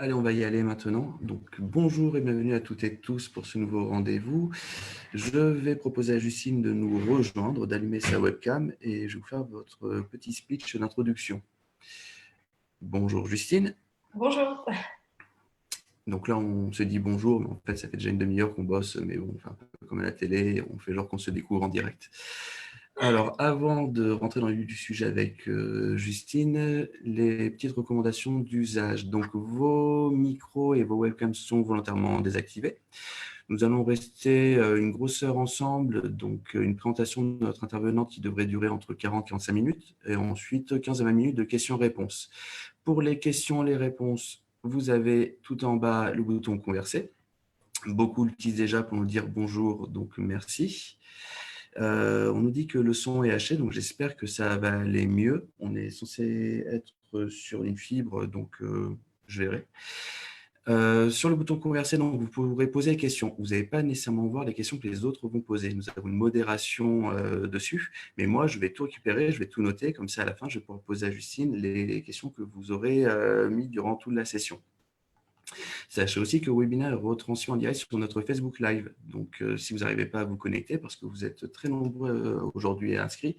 Allez, on va y aller maintenant. Donc, bonjour et bienvenue à toutes et tous pour ce nouveau rendez-vous. Je vais proposer à Justine de nous rejoindre, d'allumer sa webcam et je vais vous faire votre petit speech d'introduction. Bonjour Justine. Bonjour. Donc là, on se dit bonjour, mais en fait, ça fait déjà une demi-heure qu'on bosse, mais bon, on fait un peu comme à la télé, on fait genre qu'on se découvre en direct. Alors, avant de rentrer dans le vif du sujet avec Justine, les petites recommandations d'usage. Donc, vos micros et vos webcams sont volontairement désactivés. Nous allons rester une grosse heure ensemble, donc une présentation de notre intervenant qui devrait durer entre 40 et 45 minutes, et ensuite 15 à 20 minutes de questions-réponses. Pour les questions, les réponses, vous avez tout en bas le bouton converser. Beaucoup l'utilisent déjà pour nous dire bonjour, donc merci. On nous dit que le son est haché, donc j'espère que ça va aller mieux. On est censé être sur une fibre, donc je verrai. Sur le bouton converser, donc, vous pourrez poser des questions. Vous n'allez pas nécessairement voir les questions que les autres vont poser. Nous avons une modération dessus, mais moi, je vais tout récupérer, je vais tout noter. Comme ça, à la fin, je vais pouvoir poser à Justine les questions que vous aurez mis durant toute la session. Sachez aussi que le webinaire est retransmis en direct sur notre Facebook Live. Donc, si vous n'arrivez pas à vous connecter, parce que vous êtes très nombreux aujourd'hui inscrits,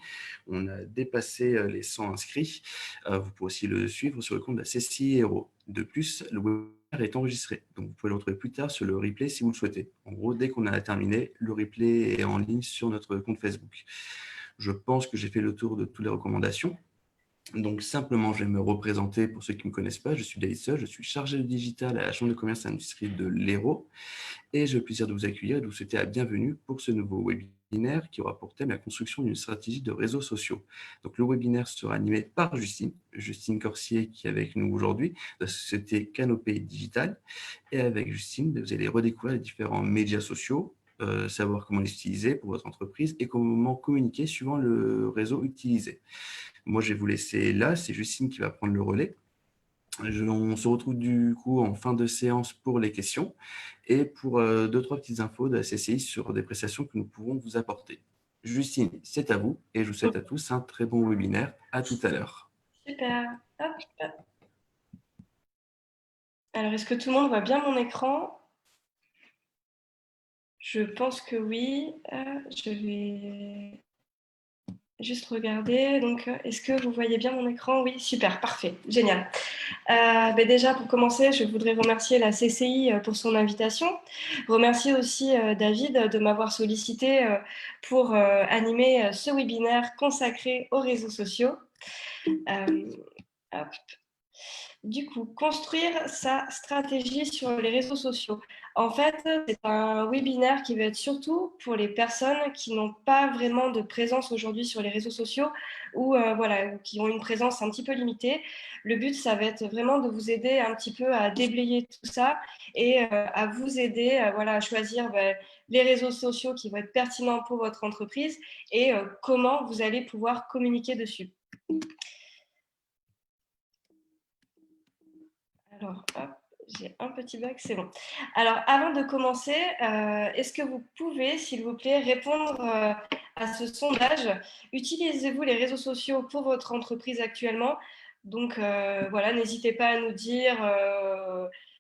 on a dépassé les 100 inscrits. Vous pouvez aussi le suivre sur le compte de la CCI Hero. De plus, le webinaire est enregistré. Donc, vous pouvez le retrouver plus tard sur le replay si vous le souhaitez. En gros, dès qu'on a terminé, le replay est en ligne sur notre compte Facebook. Je pense que j'ai fait le tour de toutes les recommandations. Donc, simplement, je vais me représenter pour ceux qui ne me connaissent pas. Je suis Daïssa, je suis chargé de digital à la Chambre de commerce et d'industrie de l'Hérault et j'ai le plaisir de vous accueillir et de vous souhaiter la bienvenue pour ce nouveau webinaire qui aura pour thème la construction d'une stratégie de réseaux sociaux. Donc, le webinaire sera animé par Justine Corsier qui est avec nous aujourd'hui, de la société Canopée Digital. Et avec Justine, vous allez redécouvrir les différents médias sociaux, savoir comment les utiliser pour votre entreprise et comment communiquer suivant le réseau utilisé. Moi, je vais vous laisser là. C'est Justine qui va prendre le relais. On se retrouve du coup en fin de séance pour les questions et pour deux, trois petites infos de la CCI sur des prestations que nous pouvons vous apporter. Justine, c'est à vous et je vous souhaite à tous un très bon webinaire. À tout à l'heure. Super. Hop. Alors, est-ce que tout le monde voit bien mon écran? Je pense que oui. Je vais juste regarder. Donc, est-ce que vous voyez bien mon écran? Oui, super, parfait, génial. Déjà, pour commencer, je voudrais remercier la CCI pour son invitation. Remercier aussi David de m'avoir sollicité pour animer ce webinaire consacré aux réseaux sociaux. Hop. Du coup, construire sa stratégie sur les réseaux sociaux. En fait, c'est un webinaire qui va être surtout pour les personnes qui n'ont pas vraiment de présence aujourd'hui sur les réseaux sociaux ou voilà, qui ont une présence un petit peu limitée. Le but, ça va être vraiment de vous aider un petit peu à déblayer tout ça et à vous aider voilà, à choisir les réseaux sociaux qui vont être pertinents pour votre entreprise et comment vous allez pouvoir communiquer dessus. Alors, hop, j'ai un petit bug, c'est bon. Alors, avant de commencer, est-ce que vous pouvez, s'il vous plaît, répondre à ce sondage? Utilisez-vous les réseaux sociaux pour votre entreprise actuellement? Donc, voilà, n'hésitez pas à nous dire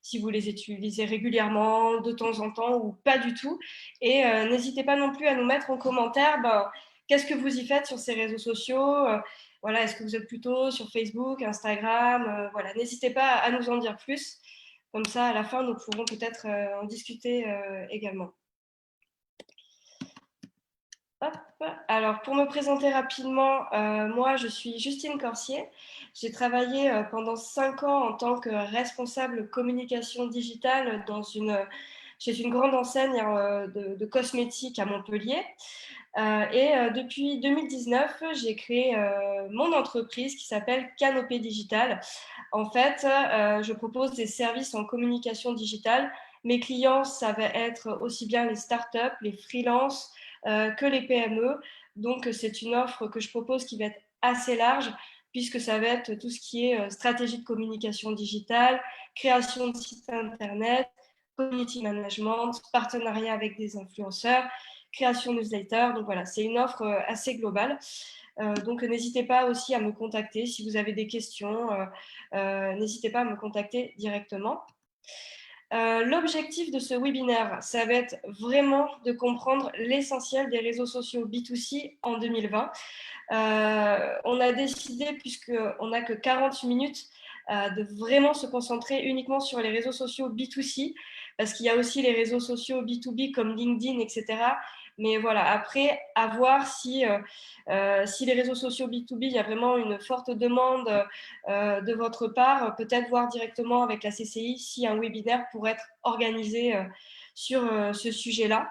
si vous les utilisez régulièrement, de temps en temps ou pas du tout. Et n'hésitez pas non plus à nous mettre en commentaire qu'est-ce que vous y faites sur ces réseaux sociaux. Voilà, est-ce que vous êtes plutôt sur Facebook, Instagram? Voilà, n'hésitez pas à nous en dire plus. Comme ça, à la fin, nous pourrons peut-être en discuter également. Hop. Alors, pour me présenter rapidement, moi, je suis Justine Corsier. J'ai travaillé pendant 5 ans en tant que responsable communication digitale chez une grande enseigne de cosmétiques à Montpellier. Depuis 2019, j'ai créé mon entreprise qui s'appelle Canopée Digital. En fait, je propose des services en communication digitale. Mes clients, ça va être aussi bien les startups, les freelances que les PME. Donc, c'est une offre que je propose qui va être assez large puisque ça va être tout ce qui est stratégie de communication digitale, création de sites internet, community management, partenariat avec des influenceurs, création newsletter. Donc voilà, c'est une offre assez globale. Donc, n'hésitez pas aussi à me contacter si vous avez des questions. N'hésitez pas à me contacter directement. L'objectif de ce webinaire, ça va être vraiment de comprendre l'essentiel des réseaux sociaux B2C en 2020. On a décidé, puisqu'on n'a que 40 minutes, de vraiment se concentrer uniquement sur les réseaux sociaux B2C, parce qu'il y a aussi les réseaux sociaux B2B comme LinkedIn, etc. Mais voilà, après, à voir si les réseaux sociaux B2B, il y a vraiment une forte demande de votre part, peut-être voir directement avec la CCI si un webinaire pourrait être organisé sur ce sujet-là.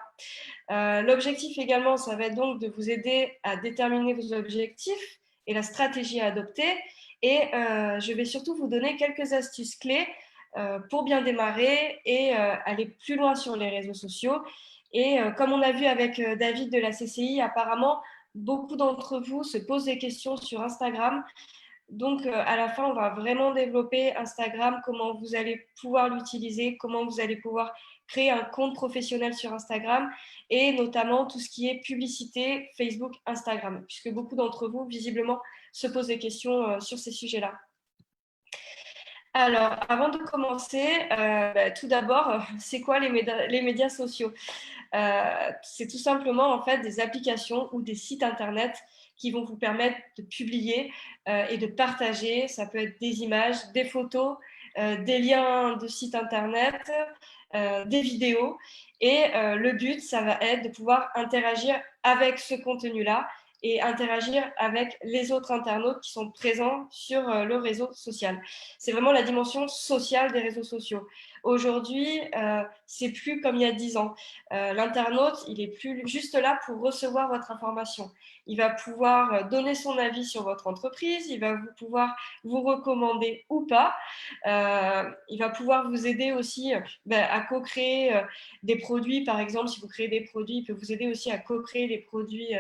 L'objectif également, ça va être donc de vous aider à déterminer vos objectifs et la stratégie à adopter. Et je vais surtout vous donner quelques astuces clés pour bien démarrer et aller plus loin sur les réseaux sociaux. Et comme on a vu avec David de la CCI, apparemment, beaucoup d'entre vous se posent des questions sur Instagram. Donc, à la fin, on va vraiment développer Instagram, comment vous allez pouvoir l'utiliser, comment vous allez pouvoir créer un compte professionnel sur Instagram et notamment tout ce qui est publicité Facebook, Instagram, puisque beaucoup d'entre vous, visiblement, se posent des questions sur ces sujets-là. Alors, avant de commencer, tout d'abord, c'est quoi les médias sociaux? C'est tout simplement en fait des applications ou des sites internet qui vont vous permettre de publier et de partager. Ça peut être des images, des photos, des liens de sites internet, des vidéos. Et le but, ça va être de pouvoir interagir avec ce contenu-là et interagir avec les autres internautes qui sont présents sur le réseau social. C'est vraiment la dimension sociale des réseaux sociaux. Aujourd'hui, c'est plus comme il y a 10 ans. L'internaute, il est plus juste là pour recevoir votre information. Il va pouvoir donner son avis sur votre entreprise, il va pouvoir vous recommander ou pas. Il va pouvoir vous aider aussi à co-créer des produits. Par exemple, si vous créez des produits, il peut vous aider aussi à co-créer des produits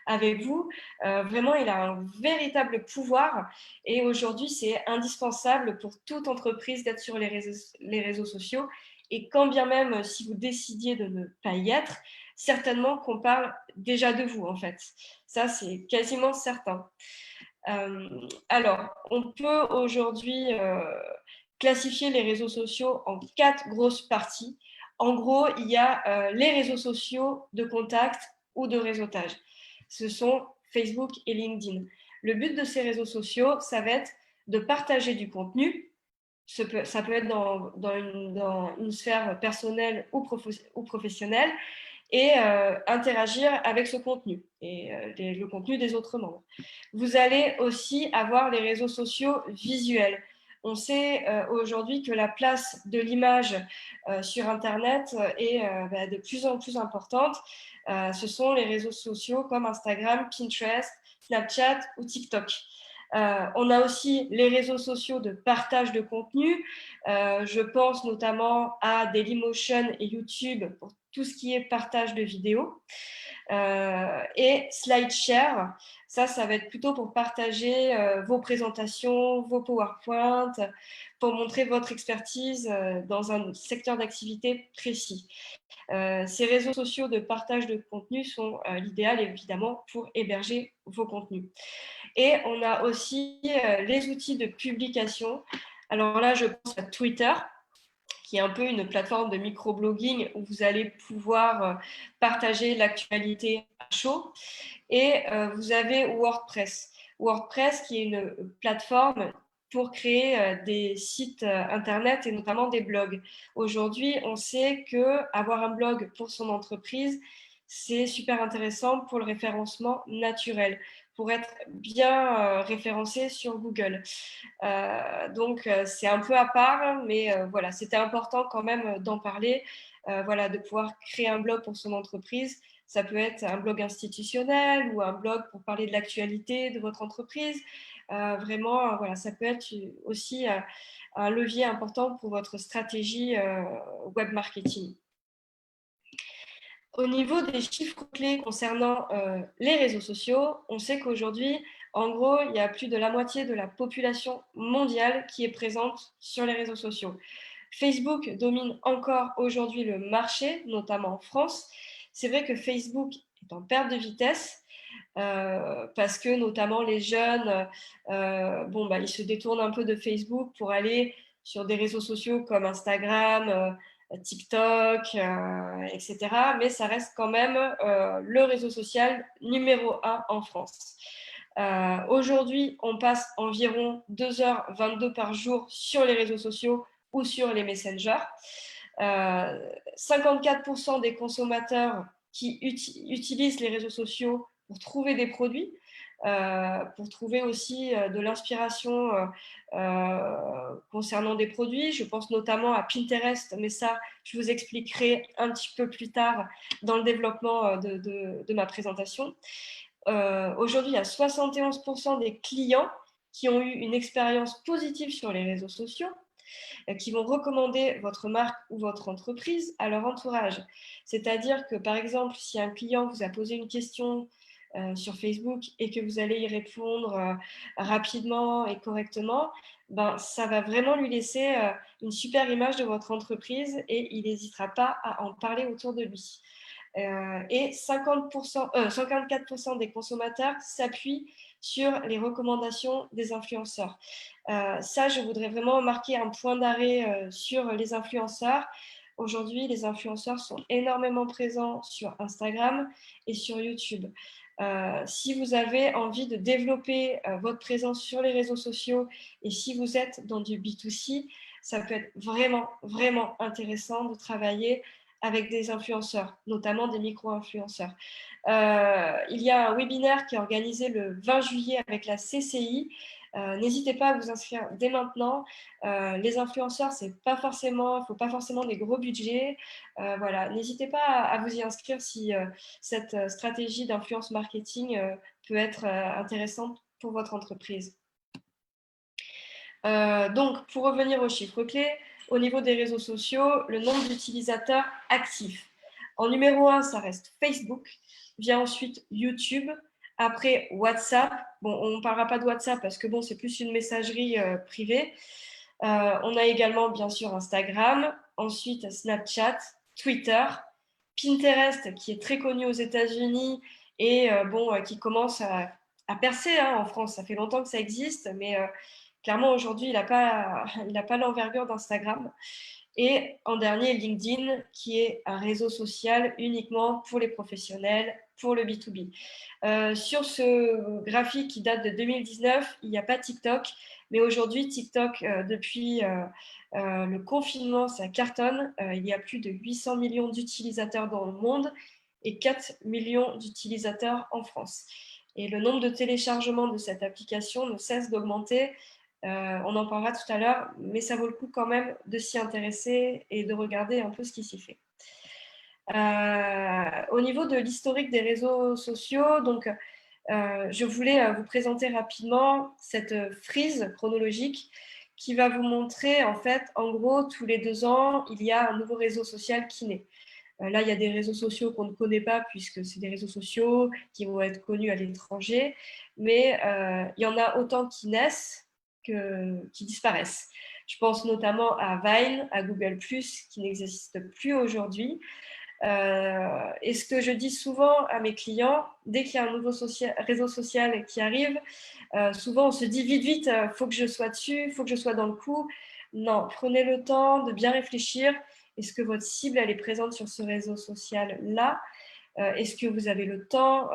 avec vous. Vraiment, il a un véritable pouvoir et aujourd'hui, c'est indispensable pour toute entreprise d'être sur les réseaux sociaux. Et quand bien même, si vous décidiez de ne pas y être, certainement qu'on parle déjà de vous, en fait. Ça, c'est quasiment certain. Alors, on peut aujourd'hui classifier les réseaux sociaux en 4 grosses parties. En gros, il y a les réseaux sociaux de contact ou de réseautage. Ce sont Facebook et LinkedIn. Le but de ces réseaux sociaux, ça va être de partager du contenu. Ça peut être dans une sphère personnelle ou professionnelle et interagir avec ce contenu et le contenu des autres membres. Vous allez aussi avoir les réseaux sociaux visuels. On sait aujourd'hui que la place de l'image sur Internet est de plus en plus importante. Ce sont les réseaux sociaux comme Instagram, Pinterest, Snapchat ou TikTok. On a aussi les réseaux sociaux de partage de contenu. Je pense notamment à Dailymotion et YouTube pour tout ce qui est partage de vidéos. Et SlideShare, ça va être plutôt pour partager vos présentations, vos PowerPoint, pour montrer votre expertise dans un secteur d'activité précis. Ces réseaux sociaux de partage de contenu sont l'idéal évidemment pour héberger vos contenus. Et on a aussi les outils de publication. Alors là, je pense à Twitter, qui est un peu une plateforme de microblogging où vous allez pouvoir partager l'actualité à chaud. Et vous avez WordPress. WordPress qui est une plateforme pour créer des sites internet et notamment des blogs. Aujourd'hui, on sait qu'avoir un blog pour son entreprise, c'est super intéressant pour le référencement naturel, pour être bien référencé sur Google. Donc, c'est un peu à part, mais voilà, c'était important quand même d'en parler, voilà, de pouvoir créer un blog pour son entreprise. Ça peut être un blog institutionnel ou un blog pour parler de l'actualité de votre entreprise. Vraiment, voilà, ça peut être aussi un levier important pour votre stratégie web marketing. Au niveau des chiffres clés concernant les réseaux sociaux, on sait qu'aujourd'hui, en gros, il y a plus de la moitié de la population mondiale qui est présente sur les réseaux sociaux. Facebook domine encore aujourd'hui le marché, notamment en France. C'est vrai que Facebook est en perte de vitesse. parce que notamment les jeunes, ils se détournent un peu de Facebook pour aller sur des réseaux sociaux comme Instagram, TikTok, etc. Mais ça reste quand même le réseau social numéro 1 en France. Aujourd'hui, on passe environ 2h22 par jour sur les réseaux sociaux ou sur les messengers. 54% des consommateurs qui utilisent les réseaux sociaux pour trouver des produits, pour trouver aussi de l'inspiration concernant des produits. Je pense notamment à Pinterest, mais ça, je vous expliquerai un petit peu plus tard dans le développement de ma présentation. Aujourd'hui, il y a 71% des clients qui ont eu une expérience positive sur les réseaux sociaux, qui vont recommander votre marque ou votre entreprise à leur entourage. C'est-à-dire que, par exemple, si un client vous a posé une question sur Facebook et que vous allez y répondre rapidement et correctement, ça va vraiment lui laisser une super image de votre entreprise et il n'hésitera pas à en parler autour de lui. Et 54% des consommateurs s'appuient sur les recommandations des influenceurs. Ça, je voudrais vraiment marquer un point d'arrêt sur les influenceurs. Aujourd'hui, les influenceurs sont énormément présents sur Instagram et sur YouTube. Si vous avez envie de développer votre présence sur les réseaux sociaux et si vous êtes dans du B2C, ça peut être vraiment, vraiment intéressant de travailler avec des influenceurs, notamment des micro-influenceurs. Il y a un webinaire qui est organisé le 20 juillet avec la CCI. N'hésitez pas à vous inscrire dès maintenant. Les influenceurs, il ne faut pas forcément des gros budgets. Voilà. N'hésitez pas à vous y inscrire si cette stratégie d'influence marketing peut être intéressante pour votre entreprise. Donc, pour revenir aux chiffres clés, au niveau des réseaux sociaux, le nombre d'utilisateurs actifs. En numéro 1, ça reste Facebook. Vient ensuite YouTube. Après, WhatsApp. Bon, on ne parlera pas de WhatsApp parce que bon, c'est plus une messagerie privée. On a également, bien sûr, Instagram. Ensuite, Snapchat, Twitter, Pinterest, qui est très connu aux États-Unis et qui commence à percer en France. Ça fait longtemps que ça existe, mais clairement, aujourd'hui, il n'a pas l'envergure d'Instagram. Et en dernier, LinkedIn, qui est un réseau social uniquement pour les professionnels, pour le B2B. Sur ce graphique qui date de 2019, il n'y a pas TikTok, mais aujourd'hui, TikTok, depuis le confinement, ça cartonne. Il y a plus de 800 millions d'utilisateurs dans le monde et 4 millions d'utilisateurs en France. Et le nombre de téléchargements de cette application ne cesse d'augmenter. On en parlera tout à l'heure, mais ça vaut le coup quand même de s'y intéresser et de regarder un peu ce qui s'y fait. Au niveau de l'historique des réseaux sociaux, donc, je voulais vous présenter rapidement cette frise chronologique qui va vous montrer, en fait, en gros, tous les 2 ans, il y a un nouveau réseau social qui naît. Là, il y a des réseaux sociaux qu'on ne connaît pas puisque c'est des réseaux sociaux qui vont être connus à l'étranger, mais il y en a autant qui naissent qui disparaissent. Je pense notamment à Vine, à Google+, qui n'existe plus aujourd'hui. Et ce que je dis souvent à mes clients, dès qu'il y a un nouveau réseau social qui arrive, souvent on se dit vite, faut que je sois dessus, faut que je sois dans le coup. Non, prenez le temps de bien réfléchir. Est-ce que votre cible, elle est présente sur ce réseau social-là ? Est-ce que vous avez le temps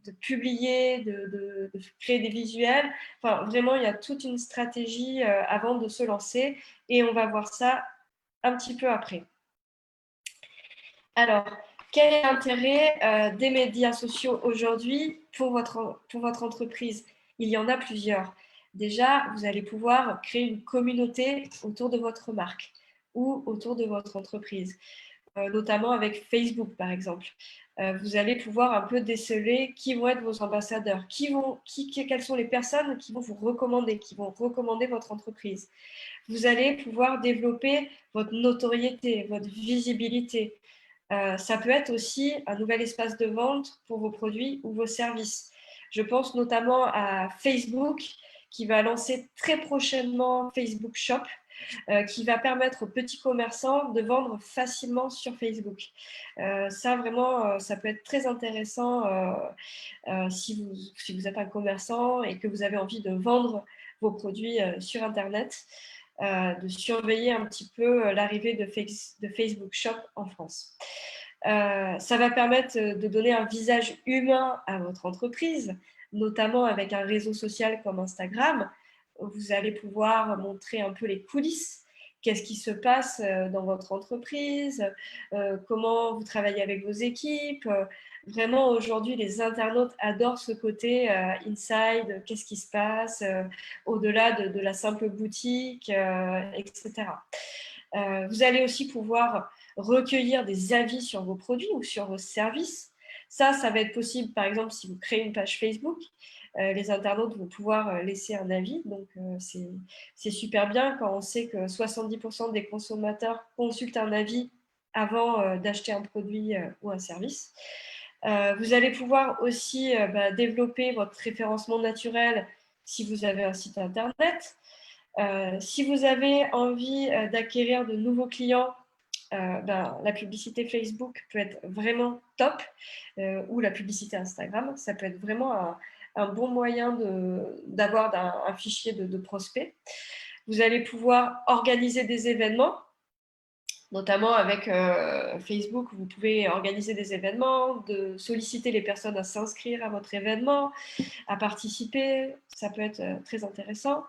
de publier, de créer des visuels ? Enfin, vraiment, il y a toute une stratégie avant de se lancer et on va voir ça un petit peu après. Alors, quel est l'intérêt des médias sociaux aujourd'hui pour votre entreprise ? Il y en a plusieurs. Déjà, vous allez pouvoir créer une communauté autour de votre marque ou autour de votre entreprise. Notamment avec Facebook, par exemple. Vous allez pouvoir un peu déceler qui vont être vos ambassadeurs, quelles sont les personnes qui vont vous recommander, qui vont recommander votre entreprise. Vous allez pouvoir développer votre notoriété, votre visibilité. Ça peut être aussi un nouvel espace de vente pour vos produits ou vos services. Je pense notamment à Facebook qui va lancer très prochainement Facebook Shop. qui va permettre aux petits commerçants de vendre facilement sur Facebook. Ça, vraiment, ça peut être très intéressant si vous êtes un commerçant et que vous avez envie de vendre vos produits sur Internet, de surveiller un petit peu l'arrivée de Facebook Shop en France. Ça va permettre de donner un visage humain à votre entreprise, notamment avec un réseau social comme Instagram. Vous allez pouvoir montrer un peu les coulisses. Qu'est-ce qui se passe dans votre entreprise, comment vous travaillez avec vos équipes. Vraiment, aujourd'hui, les internautes adorent ce côté inside, qu'est-ce qui se passe, au-delà de la simple boutique, etc. Vous allez aussi pouvoir recueillir des avis sur vos produits ou sur vos services. Ça va être possible, par exemple, si vous créez une page Facebook. Les internautes vont pouvoir laisser un avis. Donc, c'est super bien quand on sait que 70% des consommateurs consultent un avis avant d'acheter un produit ou un service. Vous allez pouvoir aussi développer votre référencement naturel si vous avez un site internet. Si vous avez envie d'acquérir de nouveaux clients, la publicité Facebook peut être vraiment top, ou la publicité Instagram. Ça peut être vraiment un bon moyen d'avoir un fichier de prospects. Vous allez pouvoir organiser des événements, notamment avec Facebook. Vous pouvez organiser des événements, de solliciter les personnes à s'inscrire à votre événement, à participer. Ça peut être très intéressant.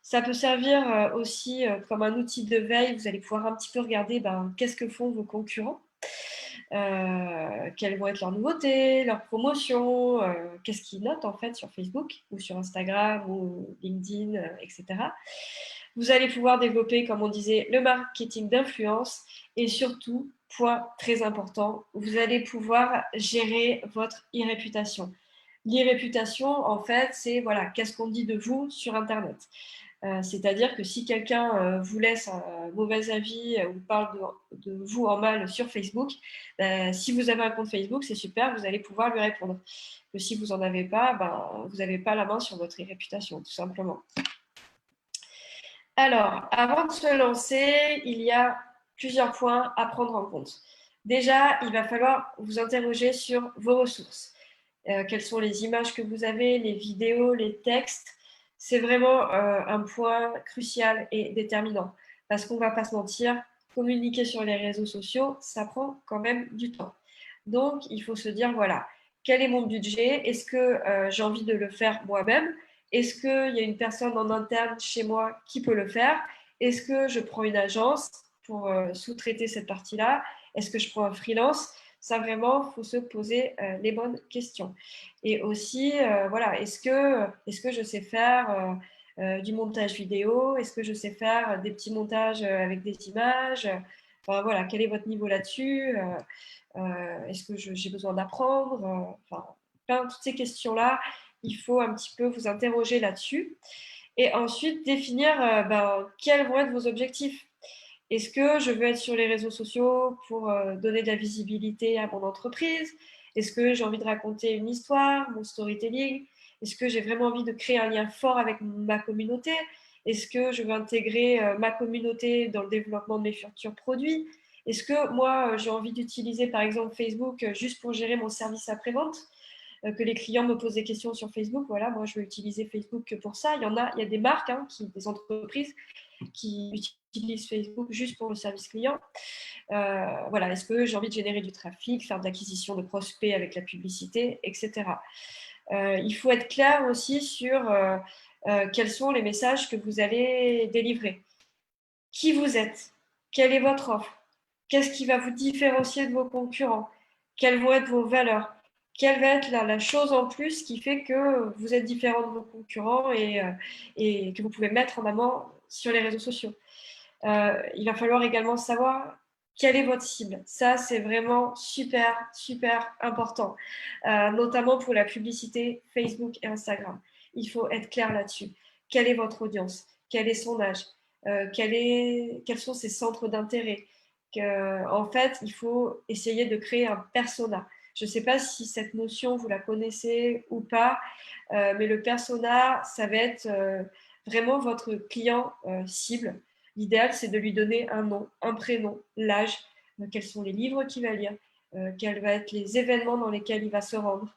Ça peut servir aussi comme un outil de veille. Vous allez pouvoir un petit peu regarder qu'est-ce que font vos concurrents, quelles vont être leurs nouveautés, leurs promotions, qu'est-ce qu'ils notent en fait sur Facebook ou sur Instagram ou LinkedIn, etc. Vous allez pouvoir développer, comme on disait, le marketing d'influence et surtout, point très important, vous allez pouvoir gérer votre e-réputation. L'e-réputation, en fait, c'est voilà, qu'est-ce qu'on dit de vous sur Internet. C'est-à-dire que si quelqu'un vous laisse un mauvais avis ou parle de vous en mal sur Facebook, si vous avez un compte Facebook, c'est super, vous allez pouvoir lui répondre. Que si vous n'en avez pas, vous n'avez pas la main sur votre réputation, tout simplement. Alors, avant de se lancer, il y a plusieurs points à prendre en compte. Déjà, il va falloir vous interroger sur vos ressources. Quelles sont les images que vous avez, les vidéos, les textes. C'est vraiment un point crucial et déterminant. Parce qu'on ne va pas se mentir, communiquer sur les réseaux sociaux, ça prend quand même du temps. Donc, il faut se dire, voilà, quel est mon budget? Est-ce que j'ai envie de le faire moi-même? Est-ce qu'il y a une personne en interne chez moi qui peut le faire? Est-ce que je prends une agence pour sous-traiter cette partie-là? Est-ce que je prends un freelance? Ça, vraiment, il faut se poser les bonnes questions. Et aussi, voilà, est-ce que je sais faire du montage vidéo? Est-ce que je sais faire des petits montages avec des images? Enfin, voilà, quel est votre niveau là-dessus? Est-ce que j'ai besoin d'apprendre? Enfin, toutes ces questions-là, il faut un petit peu vous interroger là-dessus. Et ensuite, définir quels vont être vos objectifs. Est-ce que je veux être sur les réseaux sociaux pour donner de la visibilité à mon entreprise? Est-ce que j'ai envie de raconter une histoire, mon storytelling? Est-ce que j'ai vraiment envie de créer un lien fort avec ma communauté? Est-ce que je veux intégrer ma communauté dans le développement de mes futurs produits? Est-ce que moi, j'ai envie d'utiliser par exemple Facebook juste pour gérer mon service après-vente? Que les clients me posent des questions sur Facebook, voilà, moi je veux utiliser Facebook que pour ça. Il y a des marques, des entreprises qui utilisent Facebook juste pour le service client. Voilà, est-ce que j'ai envie de générer du trafic, faire de l'acquisition de prospects avec la publicité, etc. Il faut être clair aussi sur quels sont les messages que vous allez délivrer. Qui vous êtes? Quelle est votre offre? Qu'est-ce qui va vous différencier de vos concurrents? Quelles vont être vos valeurs? Quelle va être la chose en plus qui fait que vous êtes différent de vos concurrents et que vous pouvez mettre en avant sur les réseaux sociaux? Il va falloir également savoir quelle est votre cible. Ça, c'est vraiment super, super important, notamment pour la publicité Facebook et Instagram. Il faut être clair là-dessus. Quelle est votre audience? Quel est son âge? Quels sont ses centres d'intérêt? En fait, il faut essayer de créer un persona. Je ne sais pas si cette notion, vous la connaissez ou pas, mais le persona, ça va être vraiment votre client cible, L'idéal, c'est de lui donner un nom, un prénom, l'âge, quels sont les livres qu'il va lire, quels vont être les événements dans lesquels il va se rendre,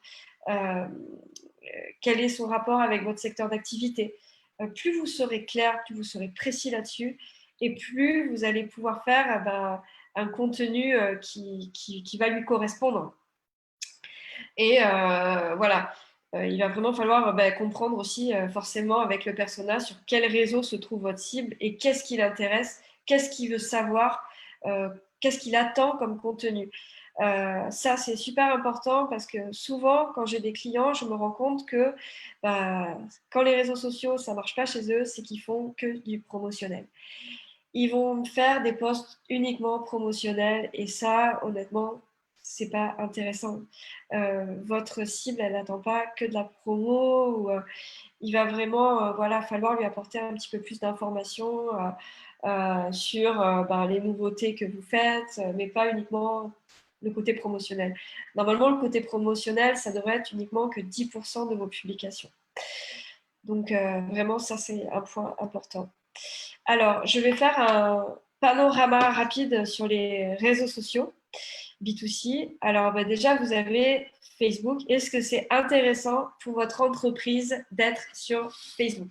quel est son rapport avec votre secteur d'activité. Plus vous serez clair, plus vous serez précis là-dessus, et plus vous allez pouvoir faire un contenu qui va lui correspondre. Et voilà, il va vraiment falloir comprendre aussi forcément avec le persona sur quel réseau se trouve votre cible et qu'est-ce qui l'intéresse, qu'est-ce qu'il veut savoir, qu'est-ce qu'il attend comme contenu. Ça, c'est super important parce que souvent, quand j'ai des clients, je me rends compte que quand les réseaux sociaux, ça ne marche pas chez eux, c'est qu'ils font que du promotionnel. Ils vont faire des posts uniquement promotionnels et ça, honnêtement, c'est pas intéressant. Votre cible, elle n'attend pas que de la promo. Ou, il va vraiment falloir lui apporter un petit peu plus d'informations sur les nouveautés que vous faites, mais pas uniquement le côté promotionnel. Normalement, le côté promotionnel, ça devrait être uniquement que 10% de vos publications. Donc, vraiment, ça, c'est un point important. Alors, je vais faire un panorama rapide sur les réseaux sociaux B2C. Alors, déjà, vous avez Facebook. Est-ce que c'est intéressant pour votre entreprise d'être sur Facebook?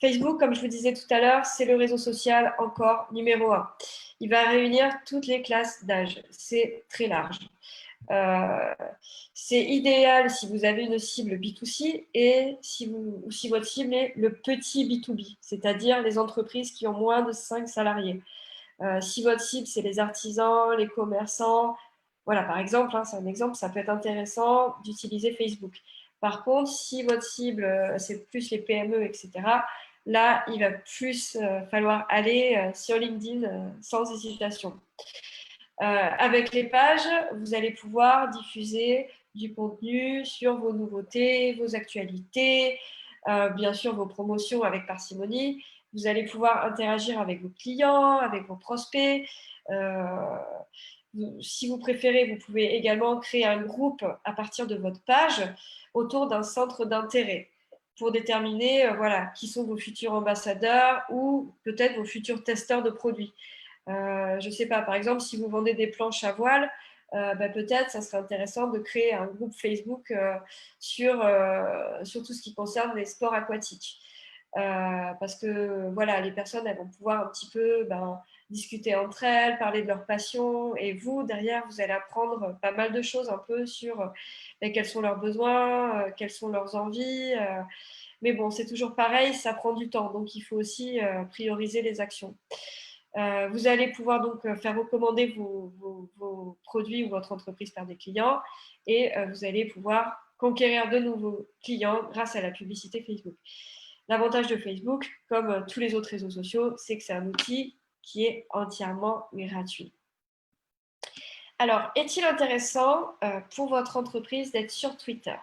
Facebook, comme je vous disais tout à l'heure, c'est le réseau social encore numéro 1. Il va réunir toutes les classes d'âge. C'est très large. C'est idéal si vous avez une cible B2C et si votre cible est le petit B2B, c'est-à-dire les entreprises qui ont moins de 5 salariés. Si votre cible, c'est les artisans, les commerçants, voilà, par exemple, c'est un exemple, ça peut être intéressant d'utiliser Facebook. Par contre, si votre cible, c'est plus les PME, etc., là, il va plus falloir aller sur LinkedIn sans hésitation. Avec les pages, vous allez pouvoir diffuser du contenu sur vos nouveautés, vos actualités, bien sûr vos promotions avec parcimonie. Vous allez pouvoir interagir avec vos clients, avec vos prospects. Si vous préférez, vous pouvez également créer un groupe à partir de votre page autour d'un centre d'intérêt pour déterminer qui sont vos futurs ambassadeurs ou peut-être vos futurs testeurs de produits. Je ne sais pas, par exemple, si vous vendez des planches à voile, peut-être ça serait intéressant de créer un groupe Facebook sur tout ce qui concerne les sports aquatiques. Parce que voilà, les personnes elles vont pouvoir un petit peu discuter entre elles, parler de leur passion, et vous, derrière, vous allez apprendre pas mal de choses un peu sur quels sont leurs besoins, quelles sont leurs envies. Mais bon, c'est toujours pareil, ça prend du temps, donc il faut aussi prioriser les actions. Vous allez pouvoir donc faire recommander vos produits ou votre entreprise par des clients et vous allez pouvoir conquérir de nouveaux clients grâce à la publicité Facebook. L'avantage de Facebook, comme tous les autres réseaux sociaux, c'est que c'est un outil qui est entièrement gratuit. Alors, est-il intéressant pour votre entreprise d'être sur Twitter?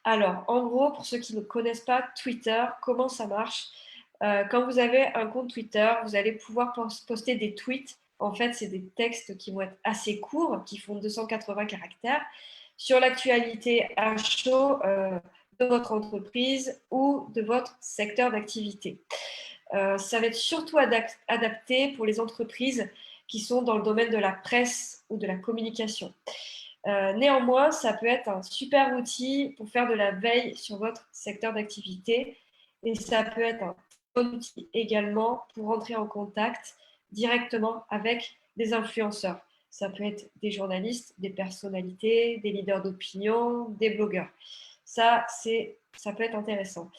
Alors, en gros, pour ceux qui ne connaissent pas Twitter, comment ça marche? Quand vous avez un compte Twitter, vous allez pouvoir poster des tweets. En fait, c'est des textes qui vont être assez courts, qui font 280 caractères, sur l'actualité à chaud de votre entreprise ou de votre secteur d'activité. Ça va être surtout adapté pour les entreprises qui sont dans le domaine de la presse ou de la communication. Néanmoins, ça peut être un super outil pour faire de la veille sur votre secteur d'activité et ça peut être un bon outil également pour entrer en contact directement avec des influenceurs. Ça peut être des journalistes, des personnalités, des leaders d'opinion, des blogueurs. Ça peut être intéressant.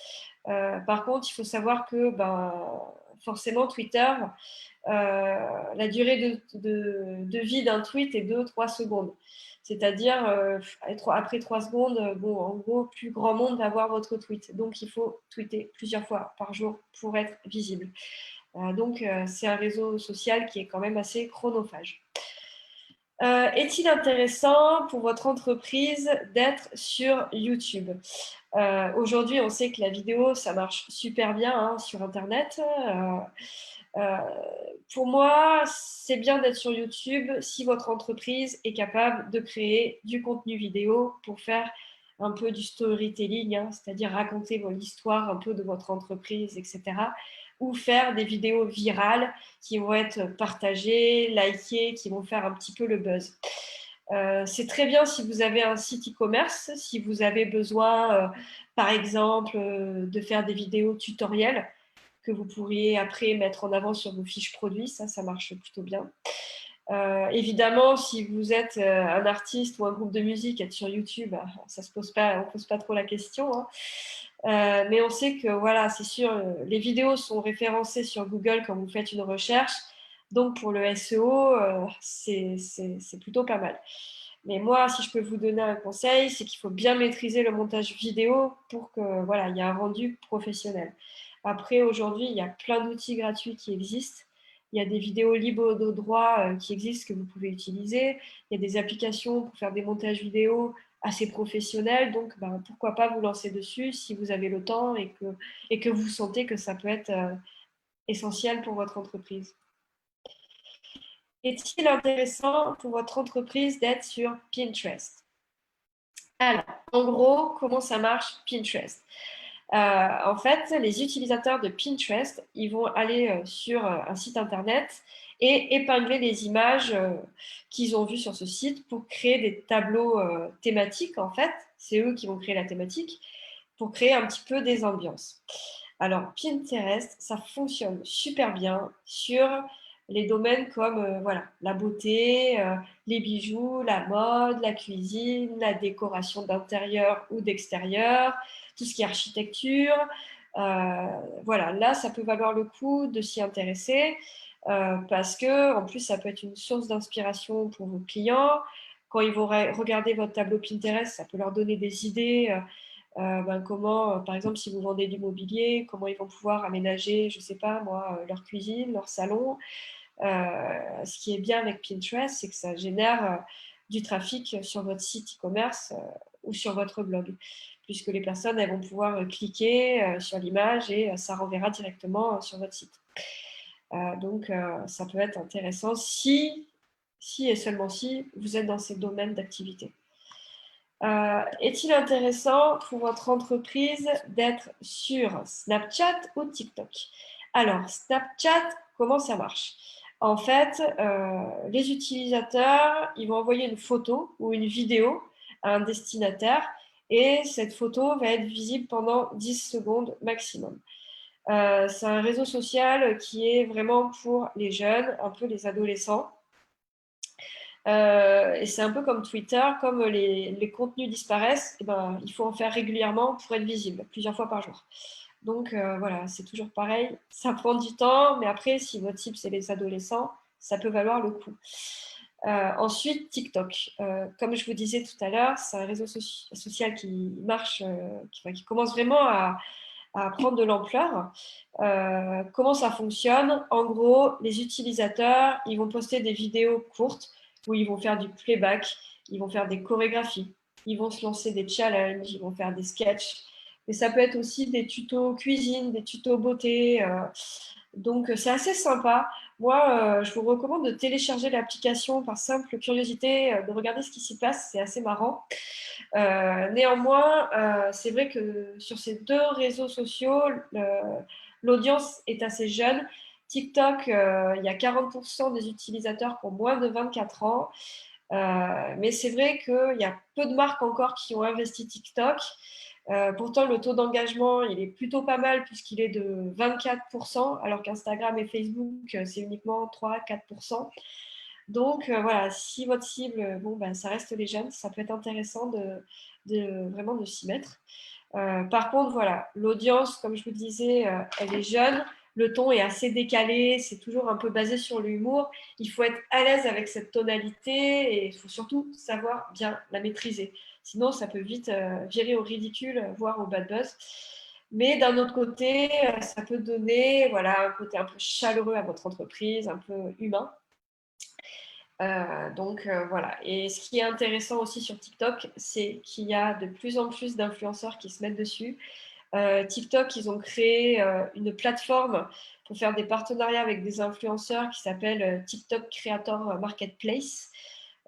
Par contre, il faut savoir que forcément, Twitter, la durée de vie d'un tweet est 2-3 secondes. C'est-à-dire, après 3 secondes, en gros, plus grand monde va voir votre tweet. Donc, il faut tweeter plusieurs fois par jour pour être visible. Donc, c'est un réseau social qui est quand même assez chronophage. Est-il intéressant pour votre entreprise d'être sur YouTube? Aujourd'hui, on sait que la vidéo, ça marche super bien sur Internet. Pour moi, c'est bien d'être sur YouTube si votre entreprise est capable de créer du contenu vidéo pour faire un peu du storytelling, c'est-à-dire raconter l'histoire un peu de votre entreprise, etc. ou faire des vidéos virales qui vont être partagées, likées, qui vont faire un petit peu le buzz. C'est très bien si vous avez un site e-commerce, si vous avez besoin, par exemple, de faire des vidéos tutoriels que vous pourriez après mettre en avant sur vos fiches produits, ça marche plutôt bien. Évidemment, si vous êtes un artiste ou un groupe de musique, être sur YouTube, ça se pose pas, on ne pose pas trop la question. Hein. Mais on sait que voilà, c'est sûr, les vidéos sont référencées sur Google quand vous faites une recherche. Donc pour le SEO, c'est plutôt pas mal. Mais moi, si je peux vous donner un conseil, c'est qu'il faut bien maîtriser le montage vidéo pour que voilà, il y ait un rendu professionnel. Après, aujourd'hui, il y a plein d'outils gratuits qui existent. Il y a des vidéos libres de droit qui existent que vous pouvez utiliser. Il y a des applications pour faire des montages vidéo assez professionnels. Donc, ben, pourquoi pas vous lancer dessus si vous avez le temps et que vous sentez que ça peut être essentiel pour votre entreprise. Est-il intéressant pour votre entreprise d'être sur Pinterest? Alors, en gros, comment ça marche Pinterest? En fait, les utilisateurs de Pinterest, ils vont aller sur un site internet et épingler les images qu'ils ont vues sur ce site pour créer des tableaux thématiques, en fait. C'est eux qui vont créer la thématique pour créer un petit peu des ambiances. Alors, Pinterest, ça fonctionne super bien sur les domaines comme voilà, la beauté, les bijoux, la mode, la cuisine, la décoration d'intérieur ou d'extérieur, tout ce qui est architecture. Voilà, là, ça peut valoir le coup de s'y intéresser parce que, en plus, ça peut être une source d'inspiration pour vos clients. Quand ils vont regarder votre tableau Pinterest, ça peut leur donner des idées. Comment, par exemple, si vous vendez du mobilier, comment ils vont pouvoir aménager, je ne sais pas moi, leur cuisine, leur salon. Ce qui est bien avec Pinterest, c'est que ça génère du trafic sur votre site e-commerce ou sur votre blog, puisque les personnes elles vont pouvoir cliquer sur l'image et ça renverra directement sur votre site. Donc, ça peut être intéressant si et seulement si vous êtes dans ces domaines d'activité. Est-il intéressant pour votre entreprise d'être sur Snapchat ou TikTok? Alors, Snapchat, comment ça marche? En fait, les utilisateurs, ils vont envoyer une photo ou une vidéo à un destinataire et cette photo va être visible pendant 10 secondes maximum. C'est un réseau social qui est vraiment pour les jeunes, un peu les adolescents. Et c'est un peu comme Twitter, comme les contenus disparaissent, et ben, il faut en faire régulièrement pour être visible, plusieurs fois par jour. Donc voilà, c'est toujours pareil, ça prend du temps, mais après, si votre cible, c'est les adolescents, ça peut valoir le coup. Ensuite, TikTok. Comme je vous disais tout à l'heure, c'est un réseau social qui marche, qui commence vraiment à prendre de l'ampleur. Comment ça fonctionne? En gros, les utilisateurs, ils vont poster des vidéos courtes où ils vont faire du playback, ils vont faire des chorégraphies, ils vont se lancer des challenges, ils vont faire des sketchs. Mais ça peut être aussi des tutos cuisine, des tutos beauté. Donc, c'est assez sympa. Moi, je vous recommande de télécharger l'application par simple curiosité, de regarder ce qui s'y passe. C'est assez marrant. Néanmoins, c'est vrai que sur ces deux réseaux sociaux, l'audience est assez jeune. TikTok, il y a 40% des utilisateurs qui ont moins de 24 ans. Mais c'est vrai qu'il y a peu de marques encore qui ont investi TikTok. Pourtant, le taux d'engagement, il est plutôt pas mal puisqu'il est de 24%, alors qu'Instagram et Facebook, c'est uniquement 3-4%. Donc, voilà, si votre cible, bon, ben, ça reste les jeunes, ça peut être intéressant vraiment de s'y mettre. Par contre, voilà, l'audience, comme je vous disais, elle est jeune. Le ton est assez décalé, c'est toujours un peu basé sur l'humour. Il faut être à l'aise avec cette tonalité et il faut surtout savoir bien la maîtriser. Sinon, ça peut vite virer au ridicule, voire au bad buzz. Mais d'un autre côté, ça peut donner voilà, un côté un peu chaleureux à votre entreprise, un peu humain. Donc voilà. Et ce qui est intéressant aussi sur TikTok, c'est qu'il y a de plus en plus d'influenceurs qui se mettent dessus. TikTok, ils ont créé une plateforme pour faire des partenariats avec des influenceurs qui s'appelle TikTok Creator Marketplace.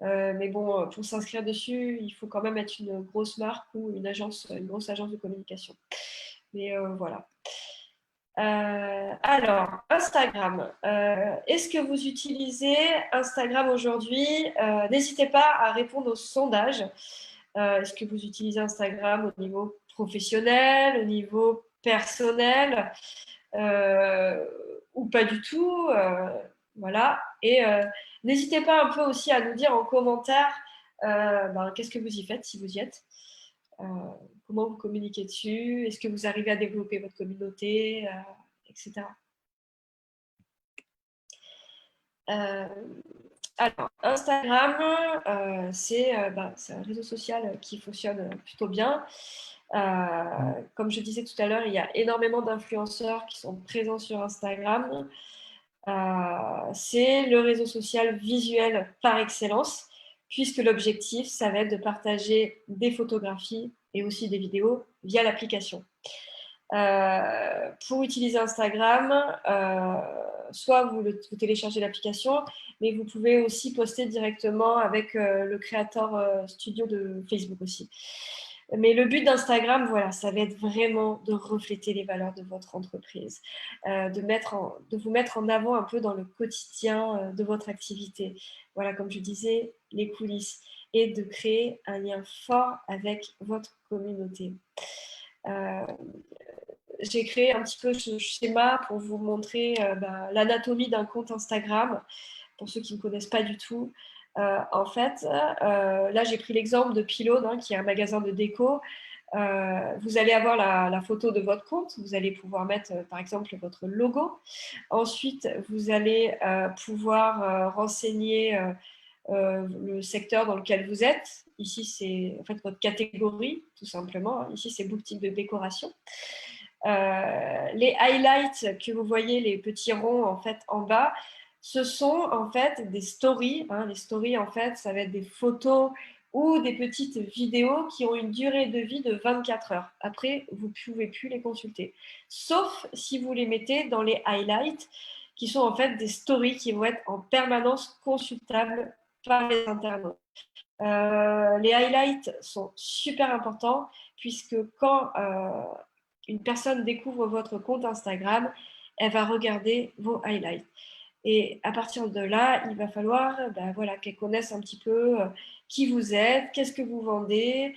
Mais bon, pour s'inscrire dessus, il faut quand même être une grosse marque ou une grosse agence de communication. Mais voilà. Alors, Instagram. Est-ce que vous utilisez Instagram aujourd'hui? N'hésitez pas à répondre au sondage. Est-ce que vous utilisez Instagram au niveau professionnel, au niveau personnel ou pas du tout? Voilà. Et n'hésitez pas un peu aussi à nous dire en commentaire qu'est-ce que vous y faites si vous y êtes. Comment vous communiquez dessus? Est-ce que vous arrivez à développer votre communauté, etc. Alors, Instagram, c'est un réseau social qui fonctionne plutôt bien. Comme je disais tout à l'heure, il y a énormément d'influenceurs qui sont présents sur Instagram. C'est le réseau social visuel par excellence, puisque l'objectif, ça va être de partager des photographies et aussi des vidéos via l'application. Pour utiliser Instagram, soit vous téléchargez l'application, mais vous pouvez aussi poster directement avec le Creator Studio de Facebook aussi. Mais le but d'Instagram, voilà, ça va être vraiment de refléter les valeurs de votre entreprise, de vous mettre en avant un peu dans le quotidien de votre activité. Voilà, comme je disais, les coulisses, et de créer un lien fort avec votre communauté. J'ai créé un petit peu ce schéma pour vous montrer l'anatomie d'un compte Instagram, pour ceux qui ne connaissent pas du tout. En fait, là, j'ai pris l'exemple de Pylone, qui est un magasin de déco. Vous allez avoir la photo de votre compte. Vous allez pouvoir mettre, par exemple, votre logo. Ensuite, vous allez pouvoir renseigner le secteur dans lequel vous êtes. Ici, c'est en fait votre catégorie, tout simplement. Ici, c'est boutique de décoration. Les highlights que vous voyez, les petits ronds en fait en bas, ce sont en fait des stories. Les stories, en fait, ça va être des photos ou des petites vidéos qui ont une durée de vie de 24 heures. Après, vous ne pouvez plus les consulter. Sauf si vous les mettez dans les highlights, qui sont en fait des stories qui vont être en permanence consultables par les internautes. Les highlights sont super importants puisque quand une personne découvre votre compte Instagram, elle va regarder vos highlights. Et à partir de là, il va falloir qu'elle connaisse un petit peu qui vous êtes, qu'est-ce que vous vendez,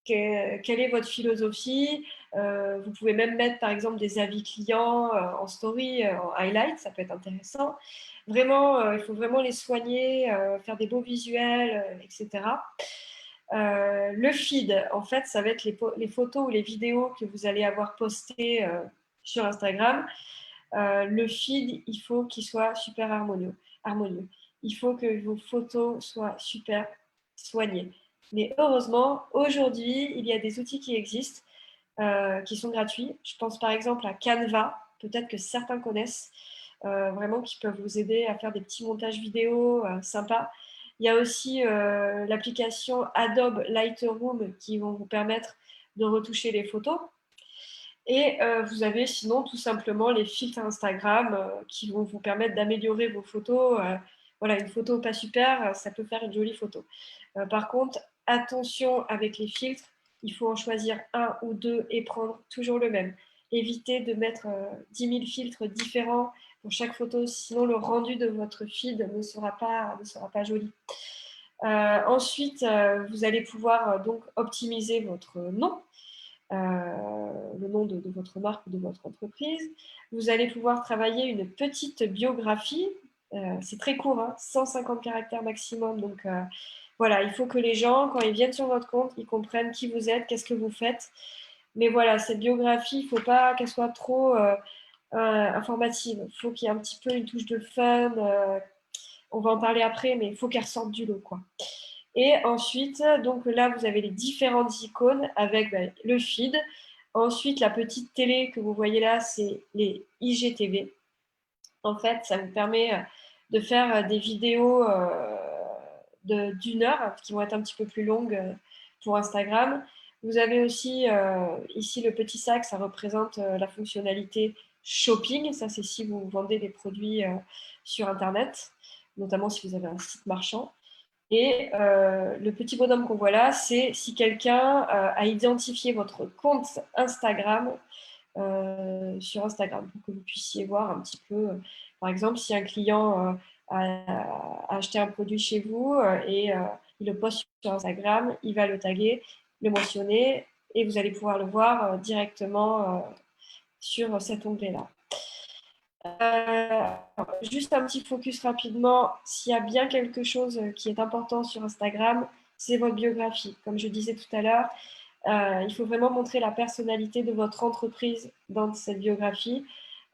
quelle est votre philosophie. Vous pouvez même mettre par exemple des avis clients en story, en highlight, ça peut être intéressant. Vraiment, il faut vraiment les soigner, faire des beaux visuels, etc. Le feed, en fait, ça va être les photos ou les vidéos que vous allez avoir postées sur Instagram. Le feed, il faut qu'il soit super harmonieux. Il faut que vos photos soient super soignées. Mais heureusement, aujourd'hui, il y a des outils qui existent, qui sont gratuits. Je pense par exemple à Canva, peut-être que certains connaissent, vraiment qui peuvent vous aider à faire des petits montages vidéo sympas. Il y a aussi l'application Adobe Lightroom qui vont vous permettre de retoucher les photos. Et vous avez sinon tout simplement les filtres Instagram qui vont vous permettre d'améliorer vos photos. Voilà, une photo pas super, ça peut faire une jolie photo. Par contre, attention avec les filtres, il faut en choisir un ou deux et prendre toujours le même. Évitez de mettre 10 000 filtres différents pour chaque photo, sinon le rendu de votre feed ne sera pas joli. Ensuite, vous allez pouvoir donc optimiser votre nom. Le nom de votre marque ou de votre entreprise. Vous allez pouvoir travailler une petite biographie. C'est très court, 150 caractères maximum. Donc voilà, il faut que les gens, quand ils viennent sur votre compte, ils comprennent qui vous êtes, qu'est-ce que vous faites. Mais voilà, cette biographie, il ne faut pas qu'elle soit trop informative. Il faut qu'il y ait un petit peu une touche de fun. On va en parler après, mais il faut qu'elle ressorte du lot, quoi. Et ensuite, donc là, vous avez les différentes icônes avec le feed. Ensuite, la petite télé que vous voyez là, c'est les IGTV. En fait, ça vous permet de faire des vidéos d'une heure qui vont être un petit peu plus longues pour Instagram. Vous avez aussi ici le petit sac, ça représente la fonctionnalité shopping. Ça, c'est si vous vendez des produits sur Internet, notamment si vous avez un site marchand. Et le petit bonhomme qu'on voit là, c'est si quelqu'un a identifié votre compte Instagram sur Instagram pour que vous puissiez voir un petit peu, par exemple, si un client a acheté un produit chez vous et il le poste sur Instagram, il va le taguer, le mentionner et vous allez pouvoir le voir directement sur cet onglet-là. Juste un petit focus rapidement, s'il y a bien quelque chose qui est important sur Instagram, c'est votre biographie. Comme je disais tout à l'heure, il faut vraiment montrer la personnalité de votre entreprise dans cette biographie.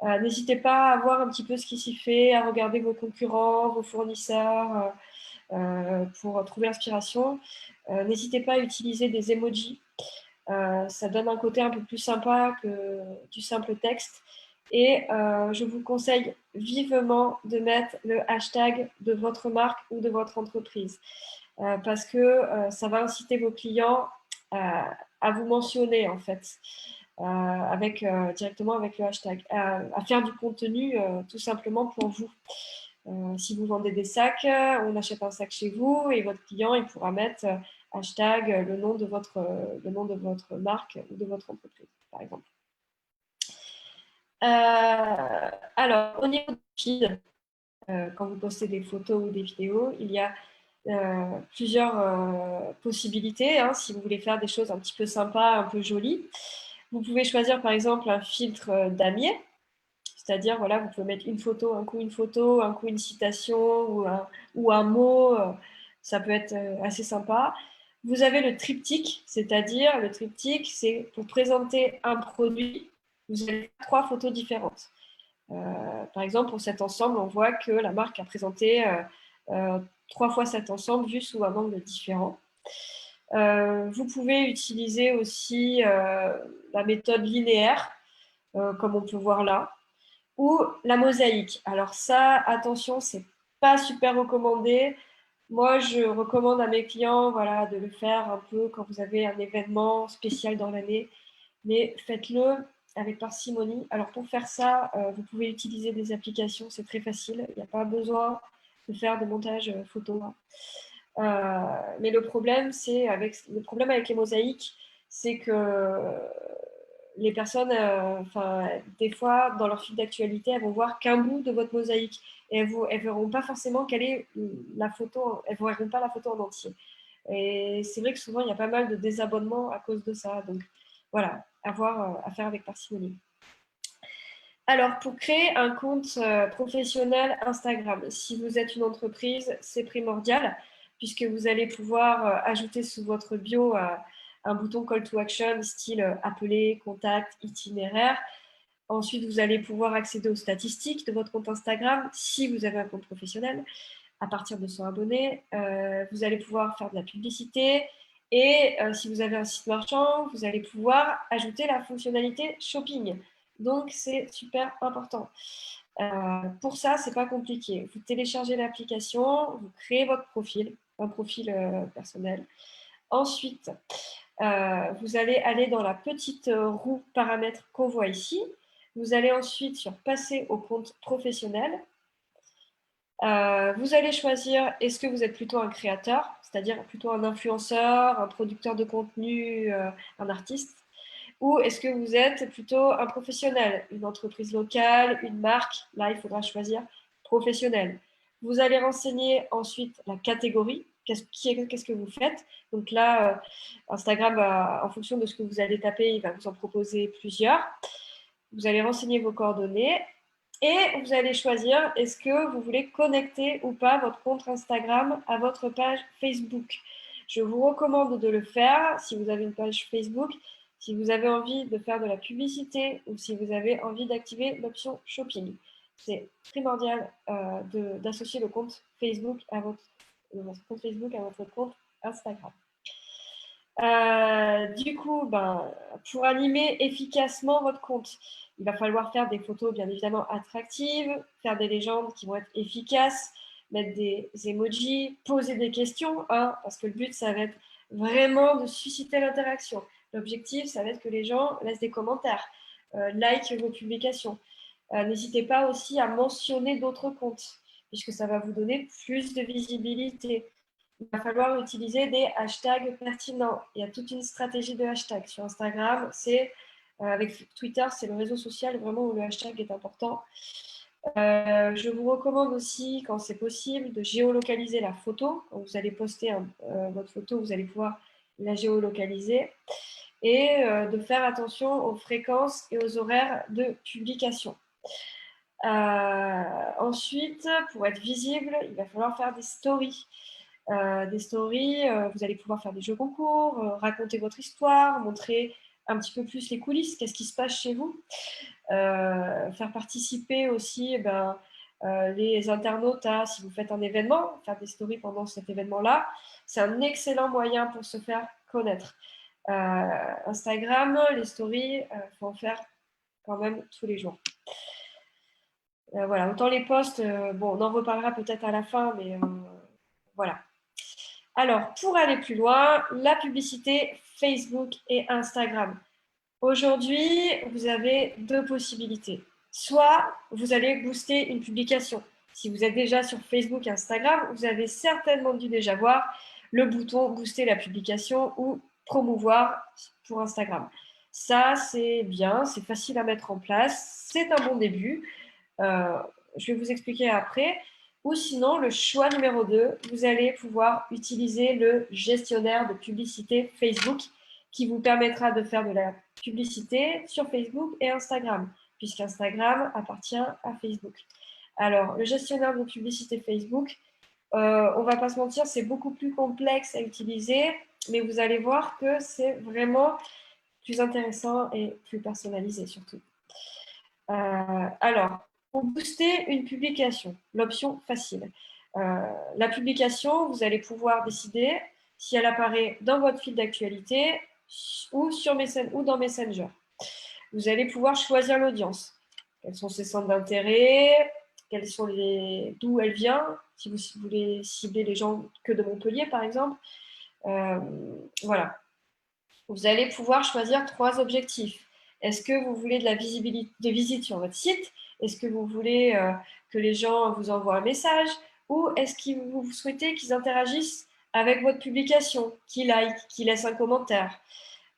N'hésitez pas à voir un petit peu ce qui s'y fait, à regarder vos concurrents, vos fournisseurs pour trouver l'inspiration. N'hésitez pas à utiliser des emojis. Ça donne un côté un peu plus sympa que du simple texte. Et je vous conseille vivement de mettre le hashtag de votre marque ou de votre entreprise parce que ça va inciter vos clients à vous mentionner en fait. Directement avec le hashtag, à faire du contenu tout simplement pour vous. Si vous vendez des sacs, on achète un sac chez vous et votre client il pourra mettre hashtag le nom de votre marque ou de votre entreprise, par exemple. Alors, au niveau du feed, quand vous postez des photos ou des vidéos, il y a plusieurs possibilités. Hein, si vous voulez faire des choses un petit peu sympas, un peu jolies, vous pouvez choisir par exemple un filtre damier, c'est-à-dire voilà, vous pouvez mettre une photo, un coup une citation ou un mot. Ça peut être assez sympa. Vous avez le triptyque, c'est-à-dire le triptyque, c'est pour présenter un produit, vous avez 3 photos différentes. Par exemple, pour cet ensemble, on voit que la marque a présenté 3 fois cet ensemble vu sous un angle différent. Vous pouvez utiliser aussi la méthode linéaire, comme on peut voir là, ou la mosaïque. Alors ça, attention, c'est pas super recommandé. Moi, je recommande à mes clients voilà, de le faire un peu quand vous avez un événement spécial dans l'année, mais faites-le avec parcimonie. Alors pour faire ça, vous pouvez utiliser des applications, c'est très facile. Il n'y a pas besoin de faire de montage photo. Mais le problème avec les mosaïques, c'est que les personnes, des fois, dans leur fil d'actualité, elles vont voir qu'un bout de votre mosaïque et elles ne verront pas forcément quelle est la photo, elles ne verront pas la photo en entier. Et c'est vrai que souvent, il y a pas mal de désabonnements à cause de ça. Donc, voilà, à faire avec parcimonie. Alors, pour créer un compte professionnel Instagram, si vous êtes une entreprise, c'est primordial puisque vous allez pouvoir ajouter sous votre bio un bouton Call to Action style appeler, contact, itinéraire. Ensuite, vous allez pouvoir accéder aux statistiques de votre compte Instagram si vous avez un compte professionnel à partir de 100 abonnés. Vous allez pouvoir faire de la publicité et si vous avez un site marchand, vous allez pouvoir ajouter la fonctionnalité shopping. Donc, c'est super important. Pour ça, c'est pas compliqué. Vous téléchargez l'application, vous créez votre profil, un profil personnel. Ensuite, vous allez aller dans la petite roue paramètres qu'on voit ici. Vous allez ensuite sur passer au compte professionnel. Vous allez choisir est-ce que vous êtes plutôt un créateur, c'est-à-dire plutôt un influenceur, un producteur de contenu, un artiste, ou est-ce que vous êtes plutôt un professionnel, une entreprise locale, une marque. Là, il faudra choisir professionnel. Vous allez renseigner ensuite la catégorie. Qu'est-ce que vous faites? Donc là, Instagram, en fonction de ce que vous allez taper, il va vous en proposer plusieurs. Vous allez renseigner vos coordonnées et vous allez choisir est-ce que vous voulez connecter ou pas votre compte Instagram à votre page Facebook. Je vous recommande de le faire si vous avez une page Facebook, si vous avez envie de faire de la publicité ou si vous avez envie d'activer l'option shopping. C'est primordial d'associer le compte Facebook à votre compte Instagram. Du coup, pour animer efficacement votre compte, il va falloir faire des photos bien évidemment attractives, faire des légendes qui vont être efficaces, mettre des emojis, poser des questions, hein, parce que le but, ça va être vraiment de susciter l'interaction. L'objectif, ça va être que les gens laissent des commentaires, like vos publications. N'hésitez pas aussi à mentionner d'autres comptes, puisque ça va vous donner plus de visibilité. Il va falloir utiliser des hashtags pertinents. Il y a toute une stratégie de hashtags sur Instagram. C'est Avec Twitter, c'est le réseau social vraiment où le hashtag est important. Je vous recommande aussi, quand c'est possible, de géolocaliser la photo. Quand vous allez poster votre photo, vous allez pouvoir la géolocaliser et de faire attention aux fréquences et aux horaires de publication. Ensuite, pour être visible, il va falloir faire des stories. Vous allez pouvoir faire des jeux concours, raconter votre histoire, montrer un petit peu plus les coulisses, qu'est-ce qui se passe chez vous. Faire participer aussi les internautes si vous faites un événement, faire des stories pendant cet événement-là. C'est un excellent moyen pour se faire connaître. Instagram, les stories, il faut en faire quand même tous les jours. Voilà, autant les posts, bon, on en reparlera peut-être à la fin, mais voilà. Alors, pour aller plus loin, la publicité Facebook et Instagram. Aujourd'hui, vous avez deux possibilités. Soit vous allez booster une publication. Si vous êtes déjà sur Facebook et Instagram, vous avez certainement dû déjà voir le bouton booster la publication ou promouvoir pour Instagram. Ça, c'est bien, c'est facile à mettre en place, c'est un bon début. Je vais vous expliquer après. Ou sinon, le choix numéro 2, vous allez pouvoir utiliser le gestionnaire de publicité Facebook qui vous permettra de faire de la publicité sur Facebook et Instagram, puisqu'Instagram appartient à Facebook. Alors, le gestionnaire de publicité Facebook, on ne va pas se mentir, c'est beaucoup plus complexe à utiliser, mais vous allez voir que c'est vraiment plus intéressant et plus personnalisé surtout. Alors, pour booster une publication, l'option facile. La publication, vous allez pouvoir décider si elle apparaît dans votre fil d'actualité ou dans Messenger. Vous allez pouvoir choisir l'audience. Quels sont ses centres d'intérêt, d'où elle vient, si vous voulez cibler les gens que de Montpellier, par exemple. Voilà. Vous allez pouvoir choisir 3 objectifs. Est-ce que vous voulez de la visibilité, de visite sur votre site? Est-ce que vous voulez que les gens vous envoient un message? Ou est-ce que vous souhaitez qu'ils interagissent avec votre publication, qu'ils likent, qu'ils laissent un commentaire?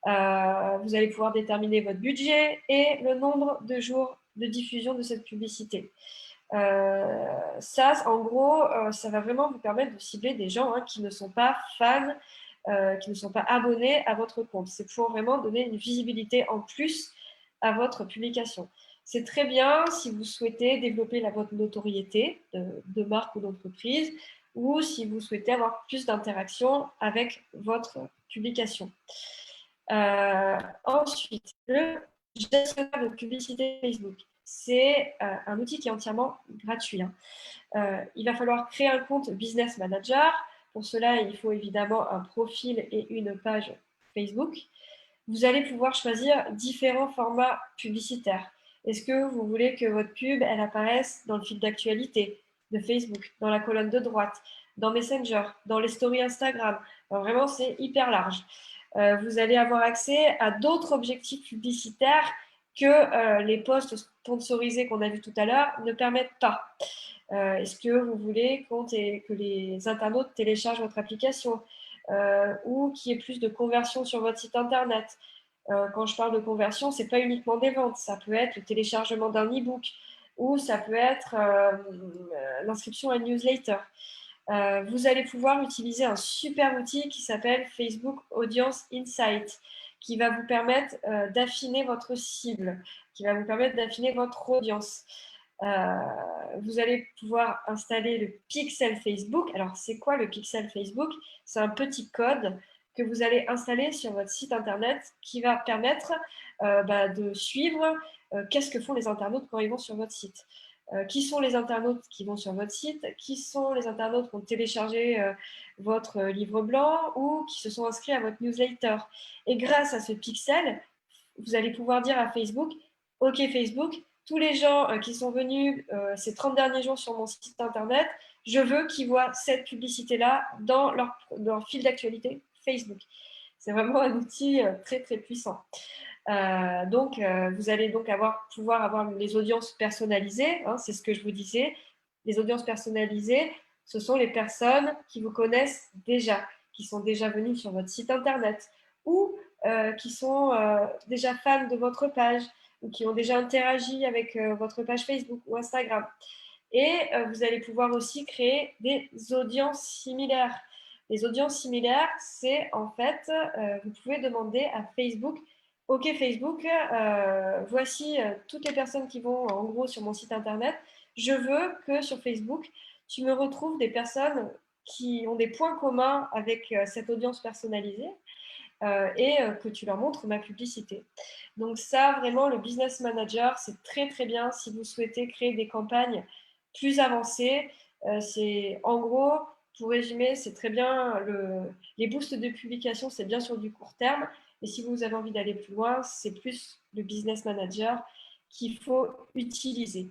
Vous allez pouvoir déterminer votre budget et le nombre de jours de diffusion de cette publicité. Ça, en gros, ça va vraiment vous permettre de cibler des gens qui ne sont pas fans, qui ne sont pas abonnés à votre compte. C'est pour vraiment donner une visibilité en plus à votre publication. C'est très bien si vous souhaitez développer votre notoriété de marque ou d'entreprise, ou si vous souhaitez avoir plus d'interaction avec votre publication. Ensuite, le gestionnaire de publicité Facebook. C'est un outil qui est entièrement gratuit. Il va falloir créer un compte Business Manager. Pour cela, il faut évidemment un profil et une page Facebook. Vous allez pouvoir choisir différents formats publicitaires. Est-ce que vous voulez que votre pub elle apparaisse dans le fil d'actualité de Facebook, dans la colonne de droite, dans Messenger, dans les stories Instagram? Alors vraiment, c'est hyper large. Vous allez avoir accès à d'autres objectifs publicitaires que les posts sponsorisés qu'on a vus tout à l'heure ne permettent pas. Est-ce que vous voulez que les internautes téléchargent votre application ou qu'il y ait plus de conversion sur votre site internet? Quand je parle de conversion, ce n'est pas uniquement des ventes, ça peut être le téléchargement d'un e-book ou ça peut être l'inscription à une newsletter. Vous allez pouvoir utiliser un super outil qui s'appelle Facebook Audience Insight, qui va vous permettre d'affiner votre cible, qui va vous permettre d'affiner votre audience. Vous allez pouvoir installer le pixel Facebook. Alors, c'est quoi le pixel Facebook? C'est un petit code que vous allez installer sur votre site internet qui va permettre de suivre qu'est-ce que font les internautes quand ils vont sur votre site. Qui sont les internautes qui vont sur votre site? Qui sont les internautes qui ont téléchargé votre livre blanc ou qui se sont inscrits à votre newsletter? Et grâce à ce pixel, vous allez pouvoir dire à Facebook, OK Facebook, tous les gens qui sont venus ces 30 derniers jours sur mon site internet, je veux qu'ils voient cette publicité-là dans leur fil d'actualité Facebook. C'est vraiment un outil très, très puissant. Vous allez donc pouvoir avoir les audiences personnalisées, c'est ce que je vous disais. Les audiences personnalisées, ce sont les personnes qui vous connaissent déjà, qui sont déjà venues sur votre site internet ou qui sont déjà fans de votre page ou qui ont déjà interagi avec votre page Facebook ou Instagram. Et vous allez pouvoir aussi créer des audiences similaires. Les audiences similaires, c'est en fait, vous pouvez demander à Facebook, OK Facebook, voici toutes les personnes qui vont en gros sur mon site internet. Je veux que sur Facebook, tu me retrouves des personnes qui ont des points communs avec cette audience personnalisée et que tu leur montres ma publicité. Donc ça, vraiment, le business manager, c'est très très bien si vous souhaitez créer des campagnes plus avancées. C'est en gros, pour résumer, c'est très bien, les boosts de publication, c'est bien sur du court terme, mais si vous avez envie d'aller plus loin, c'est plus le business manager qu'il faut utiliser.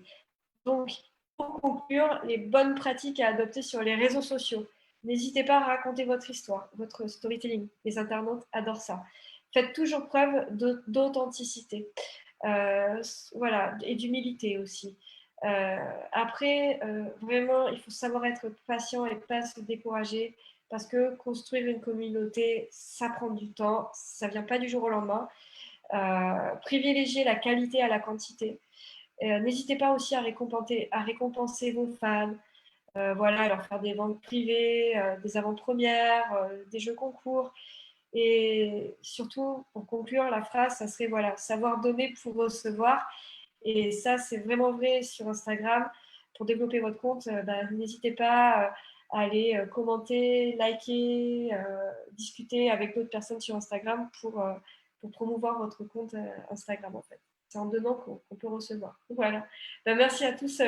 Donc, pour conclure, les bonnes pratiques à adopter sur les réseaux sociaux. N'hésitez pas à raconter votre histoire, votre storytelling. Les internautes adorent ça. Faites toujours preuve d'authenticité. Voilà, et d'humilité aussi. Après, vraiment, il faut savoir être patient et pas se décourager parce que construire une communauté, ça prend du temps, ça ne vient pas du jour au lendemain. Privilégier la qualité à la quantité. N'hésitez pas aussi à récompenser vos fans, voilà, leur faire des ventes privées, des avant-premières, des jeux concours. Et surtout, pour conclure, la phrase, ça serait voilà, savoir donner pour recevoir. Et ça, c'est vraiment vrai sur Instagram. Pour développer votre compte, n'hésitez pas à aller commenter, liker, discuter avec d'autres personnes sur Instagram pour promouvoir votre compte Instagram en fait. C'est en donnant qu'on peut recevoir. Voilà. Merci à tous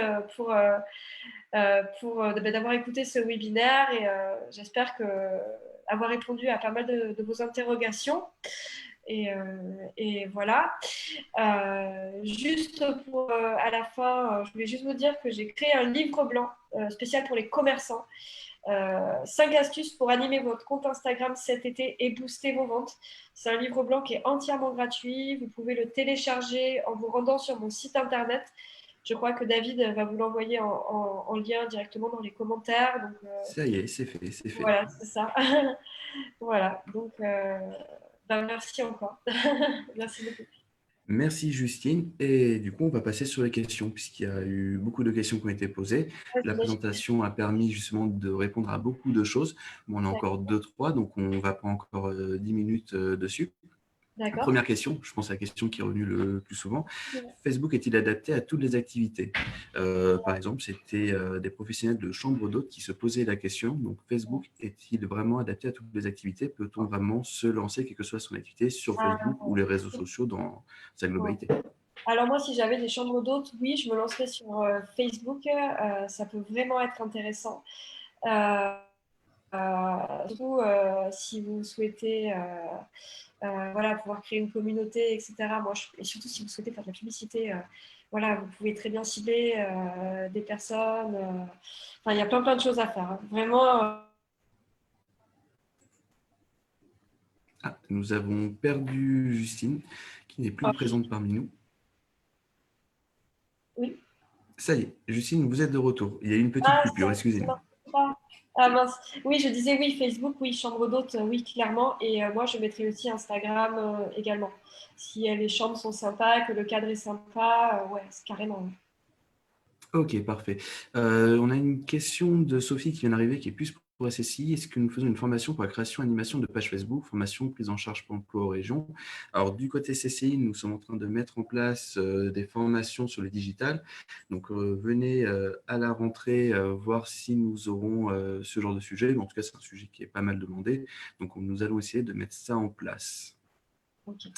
d'avoir écouté ce webinaire et j'espère avoir répondu à pas mal de vos interrogations. Et voilà. Juste pour à la fin, je voulais juste vous dire que j'ai créé un livre blanc spécial pour les commerçants. 5 astuces pour animer votre compte Instagram cet été et booster vos ventes. C'est un livre blanc qui est entièrement gratuit. Vous pouvez le télécharger en vous rendant sur mon site internet. Je crois que David va vous l'envoyer en lien directement dans les commentaires. Donc, Ça y est, c'est fait, c'est fait. voilà, c'est ça. Voilà, donc merci encore. Merci beaucoup. Merci Justine. Et du coup, on va passer sur les questions, puisqu'il y a eu beaucoup de questions qui ont été posées. La présentation a permis justement de répondre à beaucoup de choses. Bon, on a encore 2-3, donc on va prendre encore 10 minutes dessus. D'accord. Première question, je pense à la question qui est revenue le plus souvent. Facebook est-il adapté à toutes les activités? Par exemple, c'était des professionnels de chambre d'hôtes qui se posaient la question. Donc, Facebook est-il vraiment adapté à toutes les activités? Peut-on vraiment se lancer, quelle que soit son activité, sur Facebook ou les réseaux sociaux dans sa globalité? Alors moi, si j'avais des chambres d'hôtes, oui, je me lancerais sur Facebook. Ça peut vraiment être intéressant. Surtout si vous souhaitez voilà, pouvoir créer une communauté, etc. Et surtout si vous souhaitez faire de la publicité, voilà, vous pouvez très bien cibler des personnes. Enfin, il y a plein de choses à faire. Hein. Vraiment. Ah, nous avons perdu Justine, qui n'est plus présente parmi nous. Oui. Ça y est, Justine, vous êtes de retour. Il y a eu une petite coupure, excusez-nous. Ah mince. Oui, je disais oui, Facebook, oui, chambre d'hôte, oui, clairement. Et moi, je mettrai aussi Instagram également. Si les chambres sont sympas, que le cadre est sympa, ouais, c'est carrément. Ok, parfait. On a une question de Sophie qui vient d'arriver, qui est plus pour SSI. Est-ce que nous faisons une formation pour la création et animation de pages Facebook, formation prise en charge pour l'emploi aux régions? Alors, du côté SSI, nous sommes en train de mettre en place des formations sur le digital. Donc, venez à la rentrée voir si nous aurons ce genre de sujet. En tout cas, c'est un sujet qui est pas mal demandé. Donc, nous allons essayer de mettre ça en place. Okay.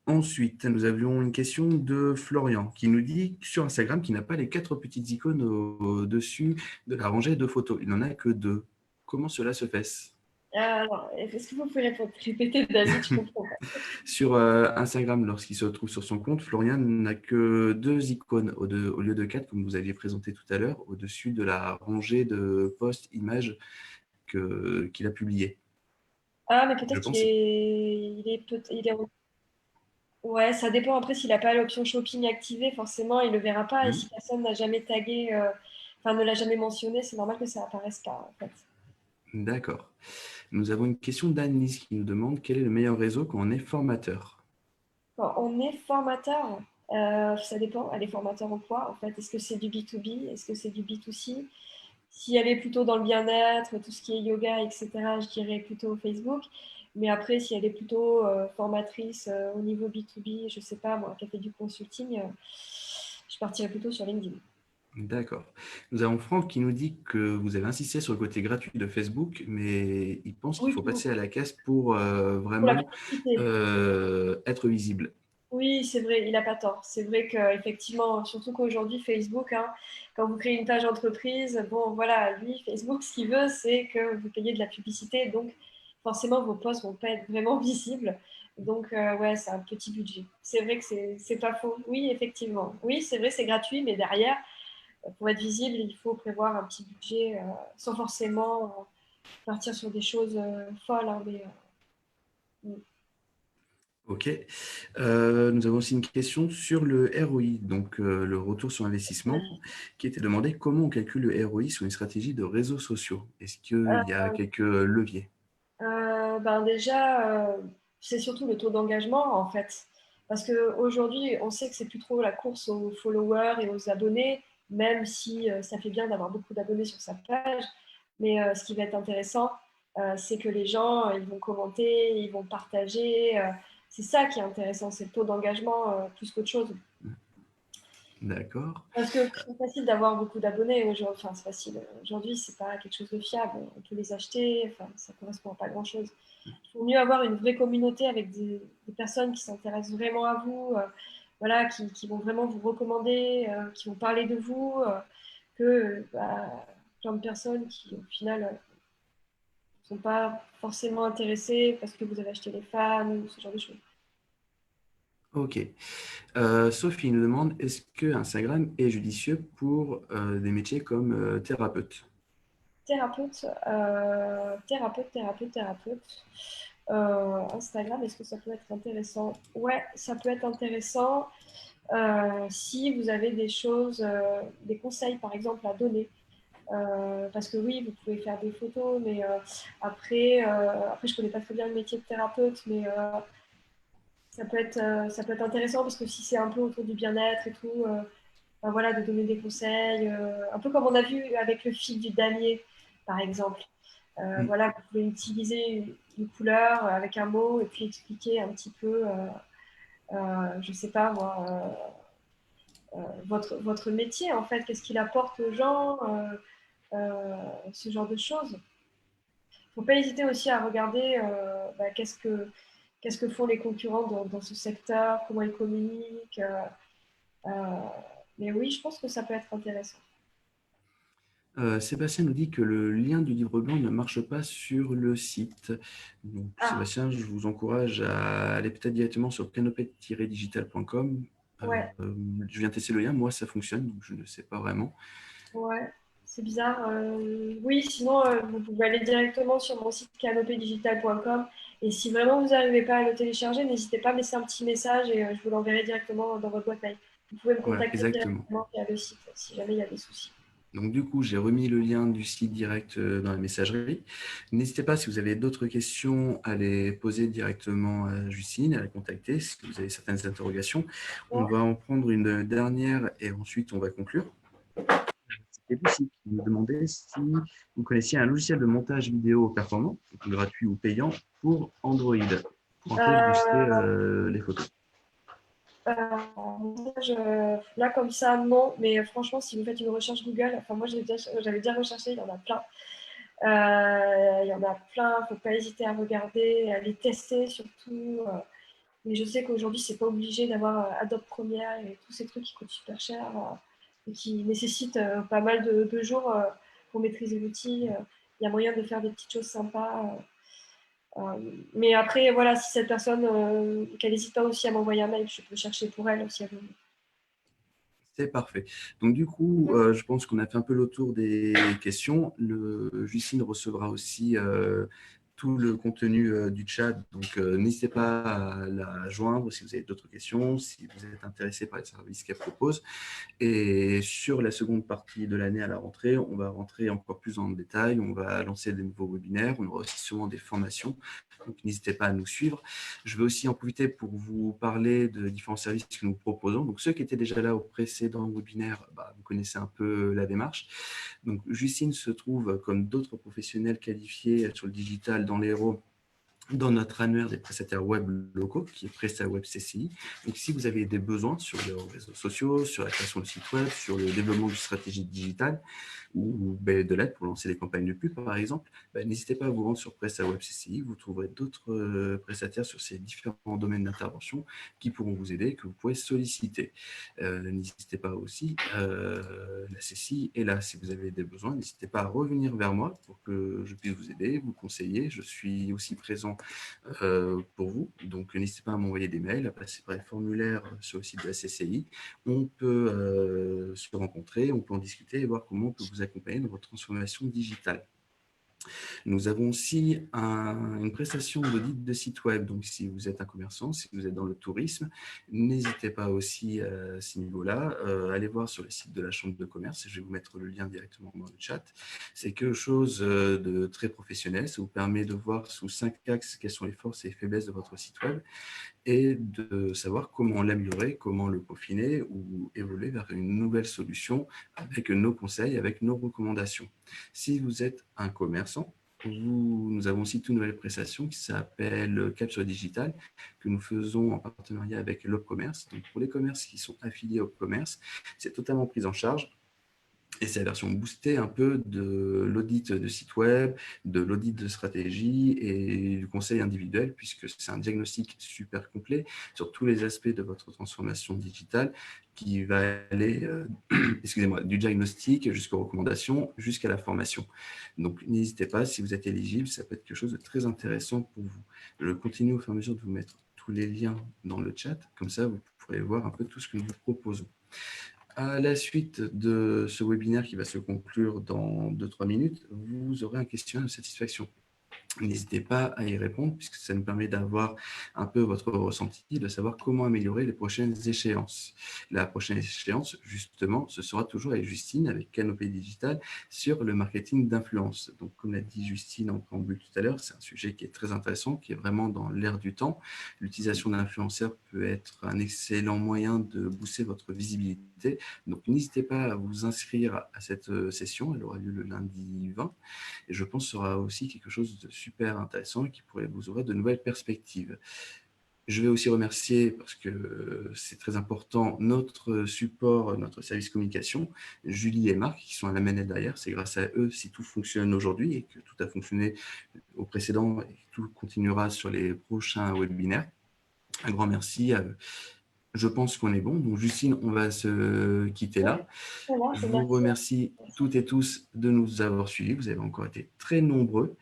Ensuite, nous avions une question de Florian qui nous dit sur Instagram qu'il n'a pas les 4 petites icônes au-dessus de la rangée de photos. Il n'en a que 2. Comment cela se fait? Est-ce que vous pouvez répéter, David? Je comprends pas. Sur Instagram, lorsqu'il se retrouve sur son compte, Florian n'a que 2 icônes au lieu de 4, comme vous aviez présenté tout à l'heure, au-dessus de la rangée de posts images qu'il a publiées. Ah, mais peut-être qu'il est. Ouais, ça dépend. Après, s'il n'a pas l'option shopping activée, forcément, il ne le verra pas. Et si personne n'a jamais tagué, enfin, ne l'a jamais mentionné, c'est normal que ça apparaisse pas, en fait. D'accord. Nous avons une question d'Annelise qui nous demande quel est le meilleur réseau quand on est formateur? Quand on est formateur, ça dépend. Elle est formateur en quoi, en fait? Est-ce que c'est du B2B? Est-ce que c'est du B2C? Si elle est plutôt dans le bien-être, tout ce qui est yoga, etc., je dirais plutôt Facebook. Mais après, si elle est plutôt formatrice au niveau B2B, je ne sais pas, moi, qui a fait du consulting, je partirais plutôt sur LinkedIn. D'accord. Nous avons Franck qui nous dit que vous avez insisté sur le côté gratuit de Facebook, mais il pense qu'il Oui, faut passer à la caisse pour pour la vraiment publicité. être visible. Oui, c'est vrai, il n'a pas tort. C'est vrai qu'effectivement, surtout qu'aujourd'hui, Facebook, hein, quand vous créez une page entreprise, bon, voilà, lui, Facebook, ce qu'il veut, c'est que vous payiez de la publicité. Donc, forcément, vos posts ne vont pas être vraiment visibles. Donc, ouais, c'est un petit budget. C'est vrai que c'est pas faux. Oui, effectivement. Oui, c'est vrai, c'est gratuit, mais derrière, pour être visible, il faut prévoir un petit budget sans forcément partir sur des choses folles, hein, mais, mm. OK. Nous avons aussi une question sur le ROI, donc le retour sur investissement, qui était demandé comment on calcule le ROI sur une stratégie de réseaux sociaux. Est-ce qu'il y a quelques leviers? Ben déjà, c'est surtout le taux d'engagement en fait. Parce qu'aujourd'hui, on sait que c'est plus trop la course aux followers et aux abonnés, même si ça fait bien d'avoir beaucoup d'abonnés sur sa page. Mais ce qui va être intéressant, c'est que les gens, ils vont commenter, ils vont partager. C'est ça qui est intéressant, c'est le taux d'engagement plus qu'autre chose. D'accord. Parce que c'est facile d'avoir beaucoup d'abonnés aujourd'hui. Enfin, c'est facile. Aujourd'hui, c'est pas quelque chose de fiable. On peut les acheter. Enfin, ça correspond à pas grand-chose. Il faut mieux avoir une vraie communauté avec des personnes qui s'intéressent vraiment à vous, voilà, qui vont vraiment vous recommander, qui vont parler de vous, que plein de personnes qui, au final, ne sont pas forcément intéressées parce que vous avez acheté les fans ou ce genre de choses. OK. Sophie nous demande, est-ce que Instagram est judicieux pour des métiers comme thérapeute? Thérapeute. Instagram, est-ce que ça peut être intéressant? Ouais, ça peut être intéressant si vous avez des choses, des conseils par exemple à donner. Parce que oui, vous pouvez faire des photos, mais après, je connais pas très bien le métier de thérapeute, mais ça peut être intéressant parce que si c'est un peu autour du bien-être et tout, ben voilà, de donner des conseils, un peu comme on a vu avec le fil du damier, par exemple. Mm. Voilà, vous pouvez utiliser une couleur avec un mot et puis expliquer un petit peu, je sais pas moi, votre métier en fait, qu'est-ce qu'il apporte aux gens, ce genre de choses. Il ne faut pas hésiter aussi à regarder qu'est-ce que font les concurrents dans ce secteur, comment ils communiquent. Euh, mais oui, je pense que ça peut être intéressant. Sébastien nous dit que le lien du livre blanc ne marche pas sur le site. Donc, Ah, Sébastien, je vous encourage à aller peut-être directement sur canopé-digital.com. ouais, Je viens tester le lien, moi ça fonctionne, donc je ne sais pas vraiment. ouais, c'est bizarre. Oui, sinon, vous pouvez aller directement sur mon site canopedigital.com. Et si vraiment vous n'arrivez pas à le télécharger, n'hésitez pas à me laisser un petit message et je vous l'enverrai directement dans votre boîte mail. Vous pouvez me Voilà, contacter exactement. directement via le site si jamais il y a des soucis. Donc du coup, j'ai remis le lien du site direct dans la messagerie. N'hésitez pas, si vous avez d'autres questions, à les poser directement à Justine, à la contacter si vous avez certaines interrogations. On va en prendre une dernière et ensuite on va conclure. C'était Lucie qui nous demandait si vous connaissiez un logiciel de montage vidéo performant, donc gratuit ou payant, pour Android, pour un peu booster Euh, les photos. là, comme ça, non. Mais franchement, si vous faites une recherche Google, enfin, moi, j'avais déjà recherché, il y en a plein. Il y en a plein, il ne faut pas hésiter à regarder, à les tester surtout. Mais je sais qu'aujourd'hui, c'est pas obligé d'avoir Adobe Premiere et tous ces trucs qui coûtent super cher et qui nécessitent pas mal de jours pour maîtriser l'outil. Il y a moyen de faire des petites choses sympas. Mais après, voilà, si cette personne, qu'elle n'hésite pas aussi à m'envoyer un mail, je peux chercher pour elle aussi. C'est parfait. Donc du coup, je pense qu'on a fait un peu le tour des questions. Justine recevra aussi tout le contenu du chat, donc n'hésitez pas à la joindre si vous avez d'autres questions, si vous êtes intéressé par les services qu'elle propose. Et sur la seconde partie de l'année à la rentrée, on va rentrer encore plus en détail, on va lancer des nouveaux webinaires, on aura aussi sûrement des formations, donc n'hésitez pas à nous suivre. Je vais aussi en profiter pour vous parler de différents services que nous proposons. Donc ceux qui étaient déjà là au précédent webinaire, vous connaissez un peu la démarche. Donc Justine se trouve, comme d'autres professionnels qualifiés sur le digital dans l'Hérault, dans notre annuaire des prestataires web locaux, qui est Presta Web CCI. Donc, si vous avez des besoins sur les réseaux sociaux, sur la création de sites web, sur le développement d'une stratégie digitale ou de l'aide pour lancer des campagnes de pub, par exemple, n'hésitez pas à vous rendre sur Presta Web CCI. Vous trouverez d'autres prestataires sur ces différents domaines d'intervention qui pourront vous aider, que vous pouvez solliciter. N'hésitez pas aussi, la CCI est là. Si vous avez des besoins, n'hésitez pas à revenir vers moi pour que je puisse vous aider, vous conseiller. Je suis aussi présent pour vous. Donc, n'hésitez pas à m'envoyer des mails, à passer par les formulaires sur le site de la CCI. On peut se rencontrer, on peut en discuter et voir comment on peut vous accompagner dans votre transformation digitale. Nous avons aussi une prestation d'audit de site web. Donc, si vous êtes un commerçant, si vous êtes dans le tourisme, n'hésitez pas aussi à ce niveau-là. Allez voir sur le site de la Chambre de commerce. Je vais vous mettre le lien directement dans le chat. C'est quelque chose de très professionnel. Ça vous permet de voir sous 5 axes quelles sont les forces et les faiblesses de votre site web et de savoir comment l'améliorer, comment le peaufiner ou évoluer vers une nouvelle solution avec nos conseils, avec nos recommandations. Si vous êtes un commerçant, nous avons aussi une nouvelle prestation qui s'appelle Capture Digital, que nous faisons en partenariat avec l'Opcommerce. Donc pour les commerces qui sont affiliés au commerce, c'est totalement pris en charge. Et c'est la version boostée un peu de l'audit de site web, de l'audit de stratégie et du conseil individuel, puisque c'est un diagnostic super complet sur tous les aspects de votre transformation digitale qui va aller excusez-moi, du diagnostic jusqu'aux recommandations, jusqu'à la formation. Donc, n'hésitez pas, si vous êtes éligible, ça peut être quelque chose de très intéressant pour vous. Je continue au fur et à mesure de vous mettre tous les liens dans le chat, comme ça, vous pourrez voir un peu tout ce que nous vous proposons. À la suite de ce webinaire qui va se conclure dans 2-3 minutes, vous aurez un questionnaire de satisfaction. N'hésitez pas à y répondre puisque ça nous permet d'avoir un peu votre ressenti, de savoir comment améliorer les prochaines échéances. La prochaine échéance, justement, ce sera toujours avec Justine, avec Canopée Digital, sur le marketing d'influence. Donc, comme l'a dit Justine en préambule tout à l'heure, c'est un sujet qui est très intéressant, qui est vraiment dans l'air du temps. L'utilisation d'influenceurs peut être un excellent moyen de booster votre visibilité. Donc, n'hésitez pas à vous inscrire à cette session. Elle aura lieu le lundi 20. Et je pense que ce sera aussi quelque chose de super intéressant et qui pourrait vous ouvrir de nouvelles perspectives. Je vais aussi remercier, parce que c'est très important, notre support, notre service communication, Julie et Marc, qui sont à la manette derrière. C'est grâce à eux si tout fonctionne aujourd'hui et que tout a fonctionné au précédent et que tout continuera sur les prochains webinaires. Un grand merci à eux. Je pense qu'on est bon. Donc, Justine, on va se quitter là. Je vous remercie toutes et tous de nous avoir suivis. Vous avez encore été très nombreux.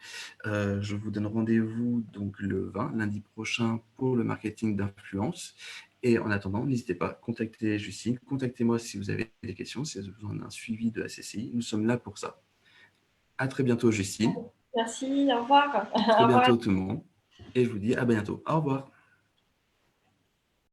Je vous donne rendez-vous donc le 20, lundi prochain, pour le marketing d'influence. Et en attendant, n'hésitez pas, contactez Justine, contactez-moi si vous avez des questions, si vous avez besoin d'un suivi de la CCI. Nous sommes là pour ça. À très bientôt, Justine. Merci, au revoir. À très bientôt, tout le monde. Et je vous dis à bientôt. Au revoir.